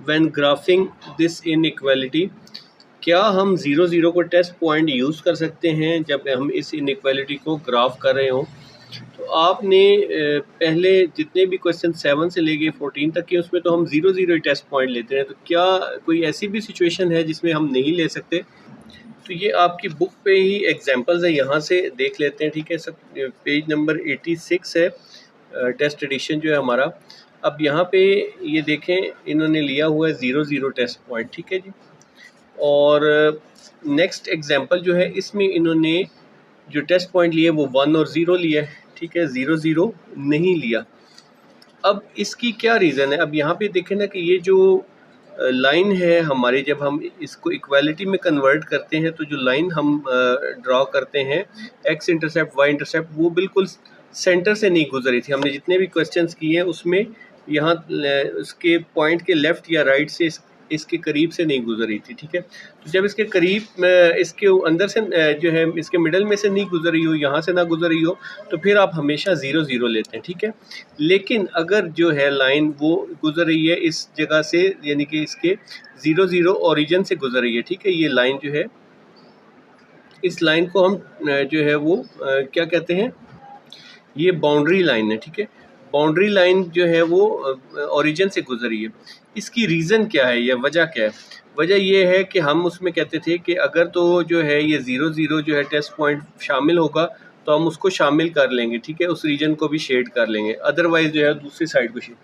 when graphing this inequality? क्या हम 0 0 को टेस्ट पॉइंट यूज़ कर सकते हैं जब हम इस इनइक्वालिटी को ग्राफ कर रहे हों? तो आपने पहले जितने भी क्वेश्चन 7 से लेके 14 तक के, उसमें तो हम 0 0 टेस्ट पॉइंट लेते हैं, तो क्या कोई ऐसी भी सिचुएशन है जिसमें हम नहीं ले सकते? तो ये आपकी बुक पे ही एग्जांपल्स है, यहाँ से देख लेते हैं। ठीक है, सब पेज नंबर 86 है, टेस्ट एडिशन जो है हमारा। अब यहाँ पे ये देखें, इन्होंने लिया हुआ है 0 0 टेस्ट पॉइंट। ठीक है जी, और नेक्स्ट एग्जांपल जो है इसमें इन्होंने जो टेस्ट पॉइंट लिए वो 1 और 0 लिया है। ठीक है, 0 0 नहीं लिया। अब इसकी क्या रीज़न है? अब यहाँ पे देखें ना कि ये जो लाइन है हमारी, जब हम इसको इक्वालिटी में कन्वर्ट करते हैं तो जो लाइन हम ड्रॉ करते हैं एक्स इंटरसेप्ट वाई इंटरसेप्ट, वो बिल्कुल सेंटर से नहीं गुजरी थी। हमने जितने भी क्वेश्चंस किए हैं उसमें यहाँ उसके पॉइंट के लेफ़्ट या राइट से इसके करीब से नहीं गुजरी थी। ठीक है, तो जब इसके करीब इसके अंदर से जो है इसके मिडल में से नहीं गुजरी हो, यहाँ से ना गुजरी हो, तो फिर आप हमेशा 0 0 लेते हैं। ठीक है, लेकिन अगर जो है लाइन वो गुजर रही है इस जगह से, यानी कि इसके 0 0 ओरिजिन से गुजर रही है। ठीक है, ये लाइन जो है इस लाइन को हम जो है वो क्या कहते हैं, ये बाउंड्री लाइन है, ठीक है। बाउंड्री लाइन जो है वो ओरिजिन से गुजरी है। इसकी रीज़न क्या है या वजह क्या है? वजह ये है कि हम उसमें कहते थे कि अगर तो जो है ये 0 जो है टेस्ट पॉइंट शामिल होगा तो हम उसको शामिल कर लेंगे, ठीक है, उस रीजन को भी शेड कर लेंगे, अदरवाइज जो है दूसरी साइड को शेड।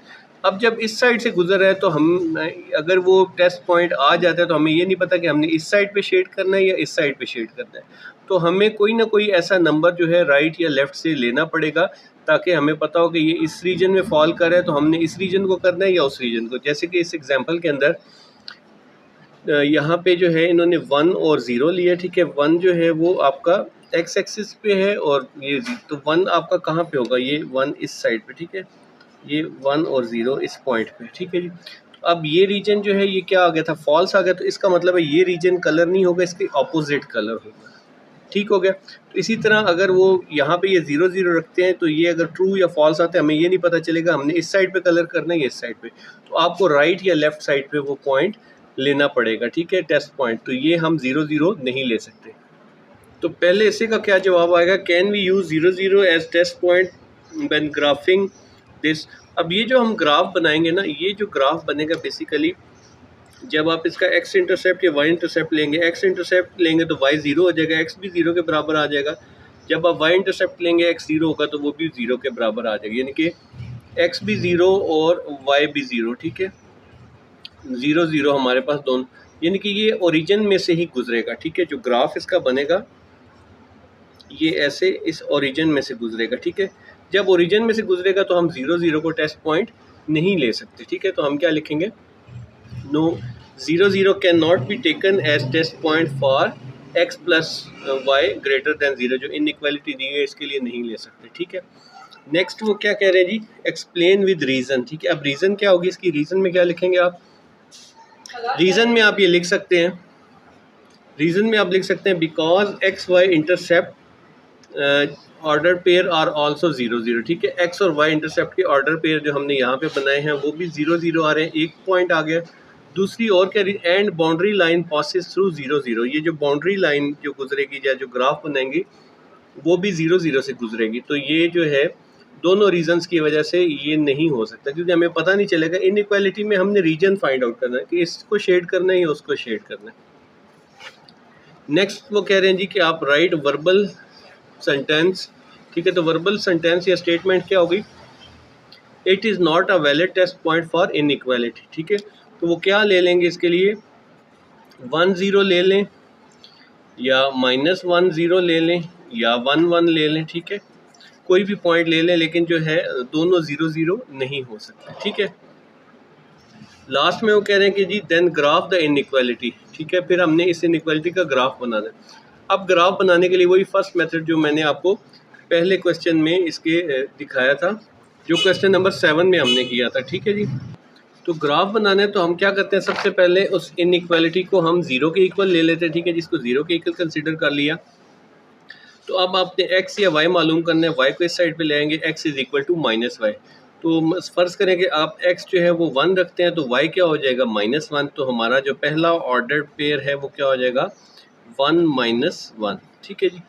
अब जब इस साइड से गुजर रहा है तो हम अगर वो टेस्ट पॉइंट आ जाता है तो हमें ये नहीं पता कि हमने इस साइड पे शेड करना है या इस साइड पे शेड करना है। तो हमें कोई ना कोई ऐसा नंबर जो है राइट या लेफ़्ट से लेना पड़ेगा ताकि हमें पता हो कि ये इस रीजन में फॉल कर रहा है तो हमने इस रीजन को करना है या उस रीजन को। जैसे कि इस एग्जांपल के अंदर यहाँ पे जो है इन्होंने 1 और 0 लिया, ठीक है। 1 जो है वो आपका एक्स एक्सिस पे है और ये तो 1 आपका कहाँ पे होगा, ये 1 इस साइड पे, ठीक है, ये 1 और 0 इस पॉइंट पे, ठीक है जी। अब ये रीजन जो है ये क्या आ गया था, फॉल्स आ गया, तो इसका मतलब है ये रीजन कलर नहीं होगा, इसके ऑपोजिट कलर होगा, ठीक हो गया। तो इसी तरह अगर वो यहाँ पे ये 0 रखते हैं तो ये अगर ट्रू या फॉल्स आते हैं हमें ये नहीं पता चलेगा हमने इस साइड पे कलर करना है या इस साइड पे। तो आपको राइट या लेफ्ट साइड पे वो पॉइंट लेना पड़ेगा, ठीक है, टेस्ट पॉइंट। तो ये हम 0 नहीं ले सकते। तो पहले इसी का क्या जवाब आएगा, can we use 0 as test point when graphing this. अब ये जो हम ग्राफ बनाएंगे ना, ये जो ग्राफ बनेगा बेसिकली जब आप इसका x इंटरसेप्ट या y इंटरसेप्ट लेंगे, x इंटरसेप्ट लेंगे तो y 0 हो जाएगा, x भी 0 के बराबर आ जाएगा। जब आप y इंटरसेप्ट लेंगे x 0 होगा तो वो भी 0 के बराबर आ जाएगा, यानी कि x भी 0 और y भी 0, ठीक है, 0 हमारे पास दोनों, यानी कि ये ओरिजिन में से ही गुजरेगा, ठीक है। जो ग्राफ इसका बनेगा ये ऐसे इस ओरिजिन में से गुजरेगा, ठीक है। जब ओरिजिन में से गुजरेगा तो हम 0 को टेस्ट पॉइंट नहीं ले सकते, ठीक है। तो हम क्या लिखेंगे, no 0 can not be taken as test point for x plus y greater than 0। जो इनइक्वालिटी दी है इसके लिए नहीं ले सकते, ठीक है। नेक्स्ट वो क्या कह रहे हैं जी, एक्सप्लेन विद रीज़न, ठीक है। अब रीज़न क्या होगी इसकी, रीज़न में क्या लिखेंगे आप, रीज़न में आप ये लिख सकते हैं, रीज़न में आप लिख सकते हैं because x y intercept order pair are also 0, ठीक है। एक्स और वाई इंटरसेप्ट के ऑर्डर पेयर जो हमने यहाँ पे बनाए हैं वो भी 0 आ रहे हैं, एक पॉइंट आ गया। दूसरी और क्या, and boundary line passes through 0, ये जो बाउंड्री लाइन जो गुजरेगी या जो ग्राफ बनाएंगी वो भी 0 से गुजरेगी। तो ये जो है दोनों रीजंस की वजह से ये नहीं हो सकता, क्योंकि हमें पता नहीं चलेगा। इनइक्वालिटी में हमने रीजन फाइंड आउट करना है कि इसको शेड करना है या उसको शेड करना है। नेक्स्ट वो कह रहे हैं जी कि आप राइट वर्बल सेंटेंस, ठीक है। तो वर्बल सेंटेंस या स्टेटमेंट क्या होगी, it is not a valid test point for inequality, ठीक है। तो वो क्या ले लेंगे इसके लिए, 1 0 ले लें या -1 0 ले लें या 1 1 ले लें, ठीक है, कोई भी पॉइंट ले लें, लेकिन जो है दोनों 0 नहीं हो सकते, ठीक है। लास्ट में वो कह रहे हैं कि जी देन ग्राफ द इनइक्वालिटी, ठीक है। फिर हमने इस इनइक्वालिटी का ग्राफ बनाना है। अब ग्राफ बनाने के लिए वही फर्स्ट मेथड जो मैंने आपको पहले क्वेश्चन में इसके दिखाया था, जो क्वेश्चन नंबर 7 में हमने किया था, ठीक है जी। तो ग्राफ बनाना है तो हम क्या करते हैं, सबसे पहले उस इनइक्वालिटी को हम 0 के इक्वल ले लेते हैं, ठीक है, जिसको 0 के इक्वल कंसिडर कर लिया। तो अब आपने x या y मालूम करना है, y को इस साइड पे ले आएंगे, x is equal to -y। तो फ़र्ज़ करें कि आप x जो है वो 1 रखते हैं तो y क्या हो जाएगा, -1। तो हमारा जो पहला ऑर्डर पेयर है वो क्या हो जाएगा, 1 -1, ठीक है जी।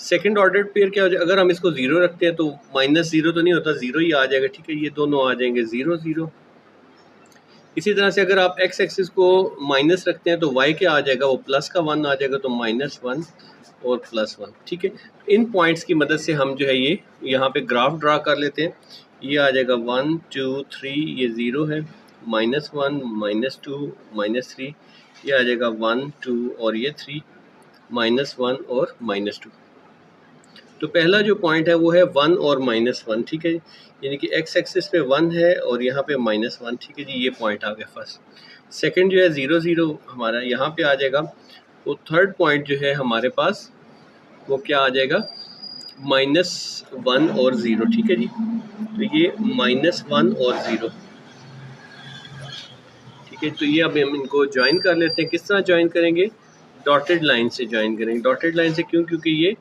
सेकंड ऑर्डर पेयर क्या हो जाएगा, अगर हम इसको 0 रखते हैं तो -0 तो नहीं होता, 0 ही आ जाएगा, ठीक है। ये दोनों आ जाएंगे 0 0। इसी तरह से अगर आप x एक्सिस को माइनस रखते हैं तो y क्या आ जाएगा, वो प्लस का 1 आ जाएगा, तो -1 और +1, ठीक है। इन पॉइंट्स की मदद से हम जो है ये यहाँ पे ग्राफ ड्रा कर लेते हैं। ये आ जाएगा 1 2 3, ये 0 है, -1 -2 -3, ये आ जाएगा 1 2 और ये 3, -1 और -2। तो पहला जो पॉइंट है वो है 1 और -1, ठीक है, यानी कि x एक्सिस पे 1 है और यहाँ पे -1, ठीक है जी। ये पॉइंट आ गया फर्स्ट। सेकंड जो है 0 0 हमारा यहाँ पे आ जाएगा। तो थर्ड पॉइंट जो है हमारे पास वो क्या आ जाएगा, -1 और 0, ठीक है जी। तो ये -1 और 0, ठीक है। तो ये अब हम इनको ज्वाइन कर लेते हैं। किस तरह ज्वाइन करेंगे, डॉटेड लाइन से ज्वाइन करेंगे। डॉटेड लाइन से क्यों, क्योंकि ये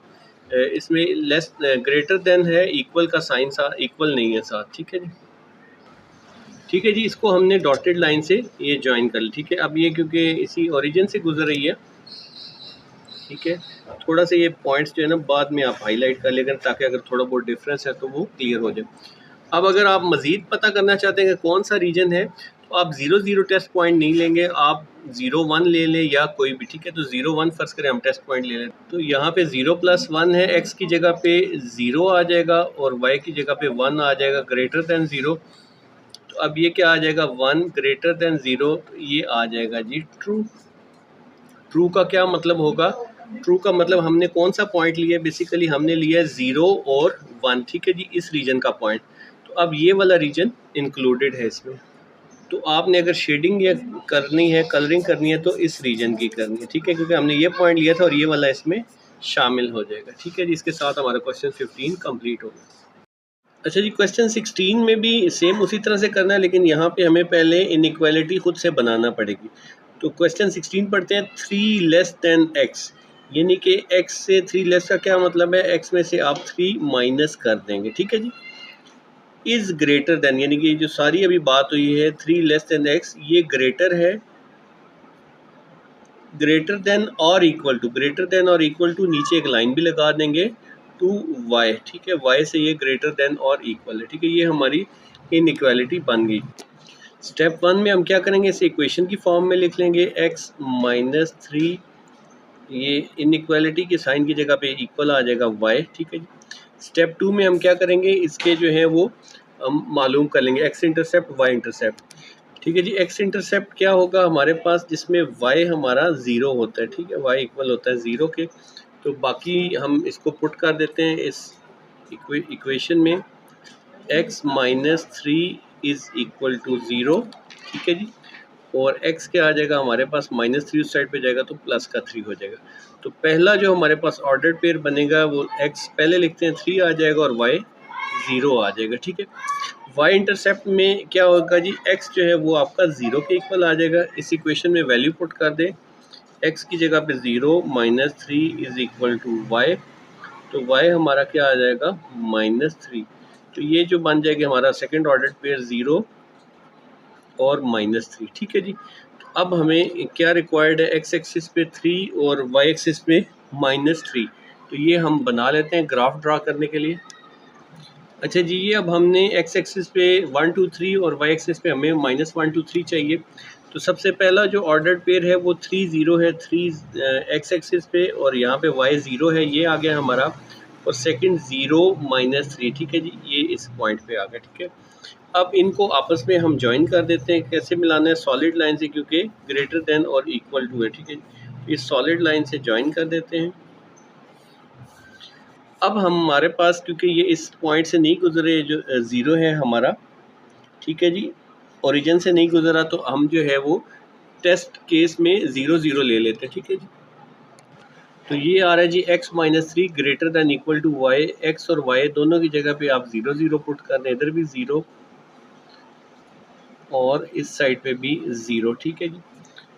इसमें लेस ग्रेटर देन है, इक्वल का साइन इक्वल नहीं है साथ, ठीक है जी। ठीक है जी, इसको हमने डॉटेड लाइन से ये ज्वाइन कर ली, ठीक है। अब ये क्योंकि इसी ओरिजिन से गुजर रही है ठीक है, थोड़ा सा ये पॉइंट्स जो है ना बाद में आप हाईलाइट कर लेकर, ताकि अगर थोड़ा बहुत डिफरेंस है तो वो क्लियर हो जाए। अब अगर आप मज़ीद पता करना चाहते हैं कि कौन सा रीजन है, तो आप 0 टेस्ट पॉइंट नहीं लेंगे, आप 0 1 ले लें या कोई भी, ठीक है। तो 0 1 फर्ज करें हम टेस्ट पॉइंट ले लें, तो यहाँ पे 0+1 है, x की जगह पे 0 आ जाएगा और y की जगह पे 1 आ जाएगा ग्रेटर दैन 0। तो अब ये क्या आ जाएगा, 1 ग्रेटर दैन 0, ये आ जाएगा जी ट्रू। ट्रू का क्या मतलब होगा, ट्रू का मतलब हमने कौन सा पॉइंट लिया है, बेसिकली हमने लिया है 0 और 1, ठीक है जी, इस रीजन का पॉइंट। तो अब ये वाला रीजन इंक्लूडेड है इसमें। तो आपने अगर शेडिंग या करनी है, कलरिंग करनी है, तो इस रीजन की करनी है, ठीक है, क्योंकि हमने ये पॉइंट लिया था और ये वाला इसमें शामिल हो जाएगा, ठीक है जी। इसके साथ हमारा क्वेश्चन 15 कंप्लीट हो गया। अच्छा जी, क्वेश्चन 16 में भी सेम उसी तरह से करना है, लेकिन यहाँ पे हमें पहले इनइक्वालिटी खुद से बनाना पड़ेगी। तो क्वेश्चन 16 पढ़ते हैं, 3 लेस दैन x, यानी कि x से 3 लेस का क्या मतलब है, x में से आप 3 माइनस कर देंगे, ठीक है जी। इज़ ग्रेटर दैन, यानी कि जो सारी अभी बात हुई है 3 लेस दैन x, ये ग्रेटर है, ग्रेटर देन और इक्वल टू, ग्रेटर देन और इक्वल टू नीचे एक लाइन भी लगा देंगे टू y, ठीक है, y से ये ग्रेटर देन और इक्वल है, ठीक है। ये हमारी इनइक्वालिटी बन गई। स्टेप 1 में हम क्या करेंगे, इसे इक्वेशन की फॉर्म में लिख लेंगे, x माइनस 3, ये इनइक्वालिटी के साइन की जगह पे इक्वल आ जाएगा y, ठीक है जी। स्टेप 2 में हम क्या करेंगे, इसके जो है वो हम मालूम कर लेंगे, x इंटरसेप्ट y इंटरसेप्ट, ठीक है जी। x इंटरसेप्ट क्या होगा हमारे पास, जिसमें y हमारा 0 होता है, ठीक है, y इक्वल होता है 0 के। तो बाकी हम इसको पुट कर देते हैं इस इक्वेशन में, x माइनस 3 इज़ इक्वल टू 0, ठीक है जी। और x क्या आ जाएगा हमारे पास, -3 उस साइड पे जाएगा तो प्लस का 3 हो जाएगा। तो पहला जो हमारे पास ऑर्डर्ड पेयर बनेगा वो x पहले लिखते हैं 3 आ जाएगा और y 0 आ जाएगा, ठीक है। y इंटरसेप्ट में क्या होगा जी, x जो है वो आपका 0 के इक्वल आ जाएगा। इस इक्वेशन में वैल्यू पुट कर दें, x की जगह पे 0 -3 इज़ इक्वल टू y, तो y हमारा क्या आ जाएगा, -3। तो ये जो बन जाएगी हमारा सेकंड ऑर्डर पेयर 0 और -3, ठीक है जी। तो अब हमें क्या रिक्वायर्ड है, x एक्सिस पे 3 और y एक्सिस पे -3। तो ये हम बना लेते हैं ग्राफ ड्रा करने के लिए। अच्छा जी, ये अब हमने x एक्सिस पे 1 2 3 और y एक्सिस पे हमें -1 2 3 चाहिए। तो सबसे पहला जो ऑर्डर्ड पेयर है वो 3 0 है, 3 x एक्सिस पे और यहाँ पे y 0 है, ये आ गया हमारा। और सेकंड 0 -3, ठीक है जी, ये इस पॉइंट पे आ गया, ठीक है। अब इनको आपस में हम ज्वाइन कर देते हैं, कैसे मिलाना है, सॉलिड लाइन से, क्योंकि ग्रेटर देन और इक्वल टू है, ठीक है। इस सॉलिड लाइन से ज्वाइन कर देते हैं। अब हमारे पास, क्योंकि ये इस पॉइंट से नहीं गुजरे, जो 0 है हमारा, ठीक है जी, ओरिजिन से नहीं गुजरा, तो हम जो है वो टेस्ट केस में 0 0 ले लेते हैं, ठीक है जी। तो ये आ रहा है जी x -3 greater than equal to y, x और y दोनों की जगह पे आप 0 0 पुट कर दें, इधर भी 0 और इस साइड पे भी 0, ठीक है जी।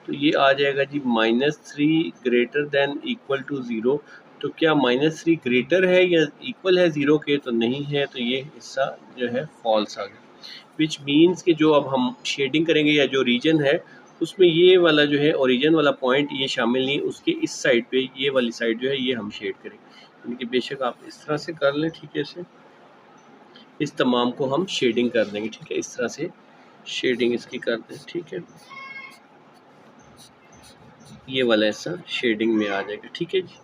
तो ये आ जाएगा जी -3 ग्रेटर दैन इक्वल टू 0। तो क्या -3 ग्रेटर है या इक्वल है 0 के, तो नहीं है, तो ये हिस्सा जो है फॉल्स आ गया। विच मीन्स कि जो अब हम शेडिंग करेंगे या जो रीजन है उसमें ये वाला जो है ओरिजिन वाला पॉइंट ये शामिल नहीं, उसके इस साइड पे ये वाली साइड जो है ये हम शेड करेंगे, यानी कि बेशक आप इस तरह से कर लें, ठीक है। इसे इस तमाम को हम शेडिंग कर देंगे, ठीक है, इस तरह से शेडिंग इसकी कर दें, ठीक है। ये वाला ऐसा शेडिंग में आ जाएगा, ठीक है जी।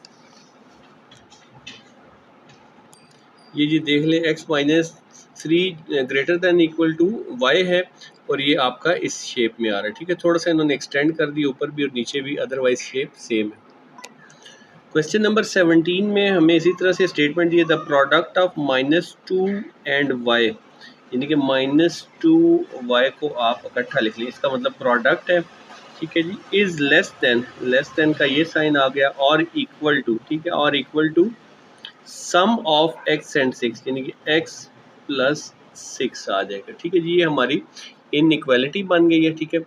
ये जी देख लें, x -3 greater than equal to y है और ये आपका इस शेप में आ रहा है, ठीक है। थोड़ा सा इन्होंने एक्सटेंड कर दिया ऊपर भी और नीचे भी, अदरवाइज शेप सेम है। क्वेश्चन नंबर 17 में हमें इसी तरह से स्टेटमेंट दिए, the product of -2 and y, यानी कि -2y को आप इकट्ठा लिख लें, इसका मतलब प्रोडक्ट है, ठीक है जी। इज़ लेस देन का ये साइन आ गया, और इक्वल टू, ठीक है, और equal to sum of x and 6, यानी कि x प्लस 6 आ जाएगा, ठीक है जी। ये हमारी इनइक्वालिटी बन गई है, ठीक है।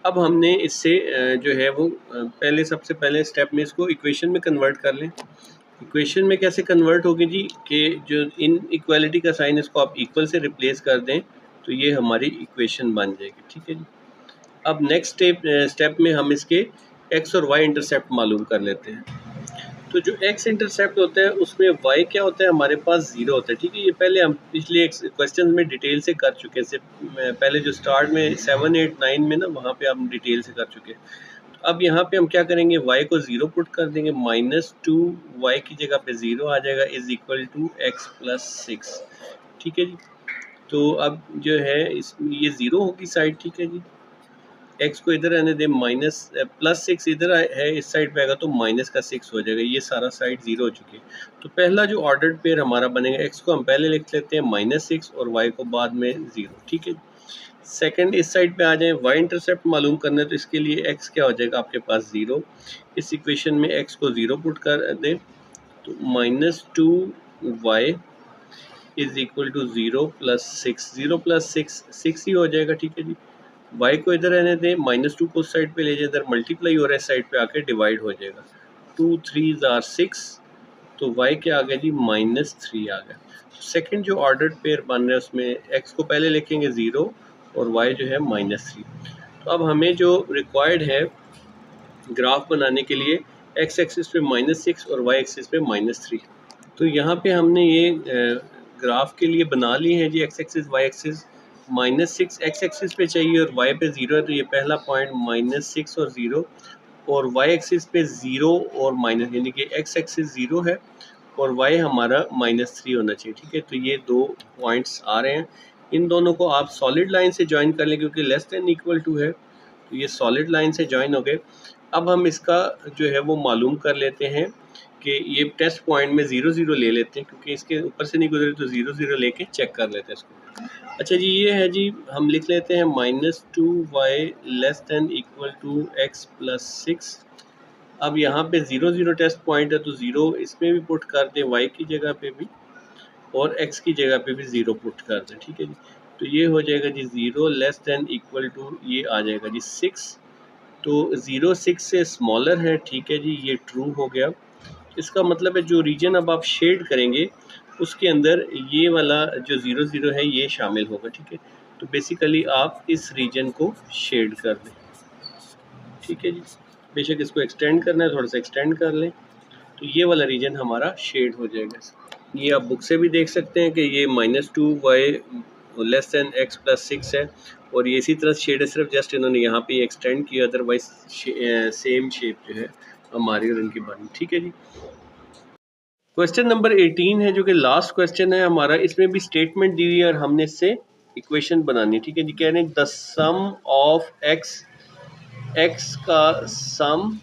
अब हमने इससे जो है वो पहले, सबसे पहले स्टेप में इसको इक्वेशन में कन्वर्ट कर लें। इक्वेशन में कैसे कन्वर्ट होगी जी, कि जो इनइक्वालिटी का साइन इसको आप इक्वल से रिप्लेस कर दें तो ये हमारी इक्वेशन बन जाएगी, ठीक है जी। अब नेक्स्ट स्टेप में हम इसके x और y इंटरसेप्ट मालूम कर लेते हैं। तो जो एक्स इंटरसेप्ट होता है उसमें वाई क्या होता है, हमारे पास ज़ीरो होता है। ठीक है, ये पहले हम पिछले क्वेश्चन में डिटेल से कर चुके हैं। पहले जो स्टार्ट में 7, 8, 9 में ना, वहाँ पे हम डिटेल से कर चुके हैं। अब यहाँ पे हम क्या करेंगे, y को 0 पुट कर देंगे, -2 y की जगह पे 0 आ जाएगा, is equal to x plus 6। ठीक है जी। तो अब जो है इस ये 0 होगी साइड। ठीक है जी, x को इधर आने दें, +6 इधर है, इस साइड पे आएगा तो -6 हो जाएगा। ये सारा साइड 0 हो चुकी है। तो पहला जो ऑर्डर्ड पेयर हमारा बनेगा, x को हम पहले लिख लेते हैं -6 और y को बाद में 0। ठीक है। सेकंड इस साइड पे आ जाए, y इंटरसेप्ट मालूम करना है तो इसके लिए x क्या हो जाएगा आपके पास 0। इस इक्वेशन में x को 0 पुट कर दें तो -2y is equal to 0 plus 6। 0 plus 6 ही हो जाएगा। ठीक है जी। y को इधर रहने दें, -2 को उस साइड पे ले जाए, इधर मल्टीप्लाई हो रहा है, साइड पे आके डिवाइड हो जाएगा। 2 3 आर 6, तो y क्या आ गया जी, -3 आ गया। सेकंड जो ऑर्डर्ड पेयर बन रहा है उसमें x को पहले लिखेंगे 0 और y जो है -3। तो अब हमें जो रिक्वायर्ड है ग्राफ बनाने के लिए, x एक्सिस पे -6 और y एक्सिस पे -3। तो यहाँ पे हमने ये ग्राफ के लिए बना ली है जी, x axis y axis. -6 x axis पे चाहिए और y पे 0 है, तो ये पहला पॉइंट -6 और 0, और y एक्सिस पे 0 और माइनस, यानी कि x एक्सिस 0 है और y हमारा -3 होना चाहिए। ठीक है, तो ये दो पॉइंट्स आ रहे हैं। इन दोनों को आप सॉलिड लाइन से ज्वाइन कर लें, क्योंकि लेस देन इक्वल टू है, तो ये सॉलिड लाइन से ज्वाइन हो गए। अब हम इसका जो है वो मालूम कर लेते हैं कि ये टेस्ट पॉइंट में 0 0 ले लेते हैं, क्योंकि इसके ऊपर से नहीं गुजरे, तो 0 0 लेके चेक कर लेते हैं इसको। अच्छा जी, ये है जी, हम लिख लेते हैं -2y less than equal to x plus 6। अब यहाँ पे 0 0 टेस्ट पॉइंट है, तो 0 इसमें भी पुट कर दें, y की जगह पे भी, और x की जगह पे भी 0 पुट कर दें। ठीक है जी। तो ये हो जाएगा जी 0 लेस देन इक्वल टू, ये आ जाएगा जी 6। तो 0 6 से स्मॉलर है। ठीक है जी, ये ट्रू हो गया। इसका मतलब है जो रीजन अब आप शेड करेंगे उसके अंदर ये वाला जो 0 0 है ये शामिल होगा। ठीक है, तो बेसिकली आप इस रीजन को शेड कर दें। ठीक है जी, बेशक इसको एक्सटेंड करना है, थोड़ा सा एक्सटेंड कर लें, तो ये वाला रीजन हमारा शेड हो जाएगा। ये आप बुक से भी देख सकते हैं कि ये -2y less then x plus 6 है, और ये इसी तरह शेड है, सिर्फ जस्ट इन्होंने यहाँ पे एक्सटेंड किया, अदरवाइज सेम शेप जो है हमारी और इनकी बनी। ठीक है जी। क्वेश्चन नंबर 18 है, जो कि लास्ट क्वेश्चन है हमारा। इसमें भी स्टेटमेंट दी हुई है और हमने इससे इक्वेशन बनानी है। ठीक है जी। कह रहे हैं द सम ऑफ x का sum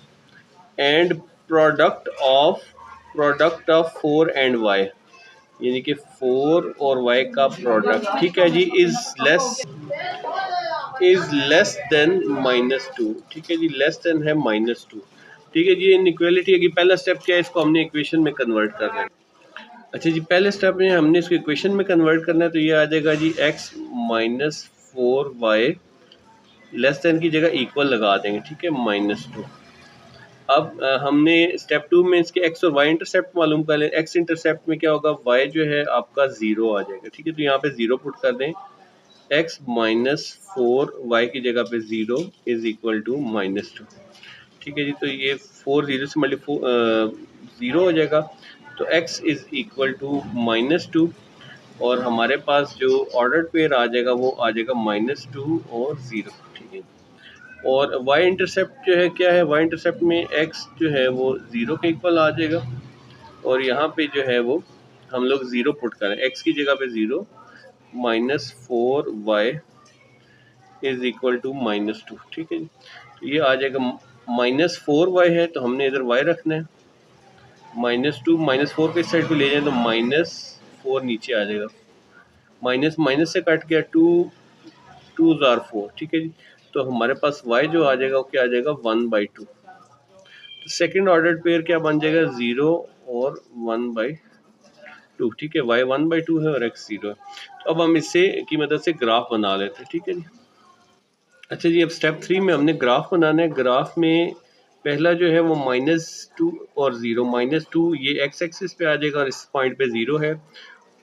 and product of 4 and y, यानी कि 4 और y का प्रोडक्ट। ठीक है जी, इज लेस देन -2। ठीक है जी, लेस देन है -2। ठीक है जी, इनइक्वालिटी की पहला स्टेप क्या है, इसको हमने इक्वेशन में कन्वर्ट करना है। अच्छा जी, पहले स्टेप में हमने इसको इक्वेशन में कन्वर्ट करना है, तो ये आ जाएगा जी x minus 4y less than की जगह इक्वल लगा देंगे। ठीक है, -2। अब हमने स्टेप 2 में इसके x और y इंटरसेप्ट मालूम कर लें। x इंटरसेप्ट में क्या होगा, y जो है आपका 0 आ जाएगा। ठीक है, तो यहाँ पे 0 पुट कर दें, x -4 y की जगह पे 0 इज इक्वल टू -2। ठीक है जी, तो ये 4 0 से मल्टीप्लाई 0 हो जाएगा, तो x इज इक्वल टू -2, और हमारे पास जो ऑर्डर्ड पेयर आ जाएगा वो आ जाएगा -2 और 0। ठीक है, और y इंटरसेप्ट जो है क्या है, y इंटरसेप्ट में x जो है वो 0 के इक्वल आ जाएगा, और यहाँ पे जो है वो हम लोग 0 पुट करें, x की जगह पे 0, -4y इज इक्वल टू -2। ठीक है जी, तो ये आ जाएगा, -4y है तो हमने इधर y रखना है, -2 -4 के इस साइड पे ले जाए तो -4 नीचे आ जाएगा, माइनस माइनस से कट गया, 2 2 जार 4। ठीक है जी, तो हमारे पास y जो आ जाएगा वो क्या आ जाएगा, 1/2। तो सेकंड ऑर्डर पेयर क्या बन जाएगा, 0 और 1/2। ठीक है, y 1/2 है और x 0 है। तो अब हम इससे की मदद से ग्राफ बना लेते हैं। ठीक है जी। अच्छा जी, अब स्टेप 3 में हमने ग्राफ बनाना है। ग्राफ में पहला जो है वो -2 और 0, -2 ये x एक्सिस पे आ जाएगा और इस पॉइंट पे 0 है,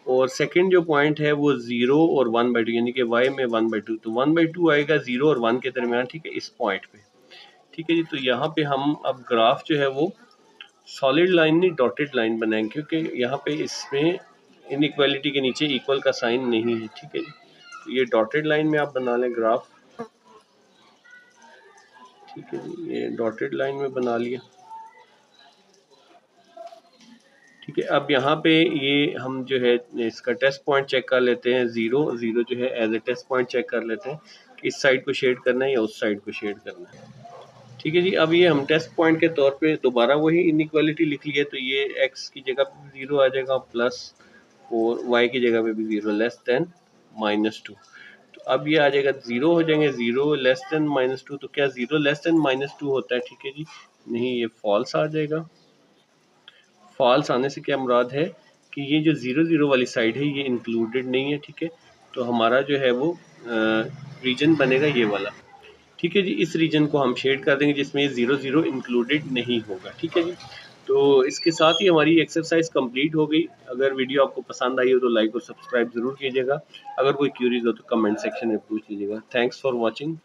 और सेकंड जो पॉइंट है वो 0 और 1/2, यानी कि y में 1/2, तो 1/2 आएगा 0 और 1 के दरमियान। ठीक है, इस पॉइंट पे। ठीक है जी, तो यहाँ पे हम अब ग्राफ जो है वो सॉलिड लाइन नहीं, डॉटेड लाइन बनाएंगे, क्योंकि यहाँ पे इसमें इनइक्वालिटी के नीचे इक्वल का साइन नहीं है, ठीक है जी। तो ये डॉटेड लाइन में आप बना लें ग्राफ, ठीक है जी, ये डॉटेड लाइन में बना लिया, ठीक है। अब यहाँ पे ये हम जो है इसका टेस्ट पॉइंट चेक कर लेते हैं, ज़ीरो ज़ीरो जो है as a test point check कर लेते हैं कि इस साइड को शेड करना है या उस साइड को शेड करना है, ठीक है जी। अब ये हम टेस्ट पॉइंट के तौर पे दोबारा वही इनइक्वालिटी लिख लिया, तो ये x की जगह पे 0 आ जाएगा प्लस 4, y की जगह पे भी 0 लेस देन -2। तो अब ये आ जाएगा 0 हो जाएंगे, 0 लेस देन -2। तो क्या 0 लेस देन -2 होता है, ठीक है जी, नहीं, ये फॉल्स आ जाएगा। फॉल्स आने से क्या मुराद है कि ये जो 0 0 वाली साइड है ये इंक्लूडेड नहीं है, ठीक है। तो हमारा जो है वो रीजन बनेगा ये वाला, ठीक है जी। इस रीजन को हम शेड कर देंगे जिसमें 0 0 इंक्लूडेड नहीं होगा, ठीक है जी। तो इसके साथ ही हमारी एक्सरसाइज कंप्लीट हो गई। अगर वीडियो आपको पसंद आई हो तो लाइक और सब्सक्राइब ज़रूर कीजिएगा। अगर कोई क्यूरीज हो तो कमेंट सेक्शन में पूछ लीजिएगा। Thanks for watching.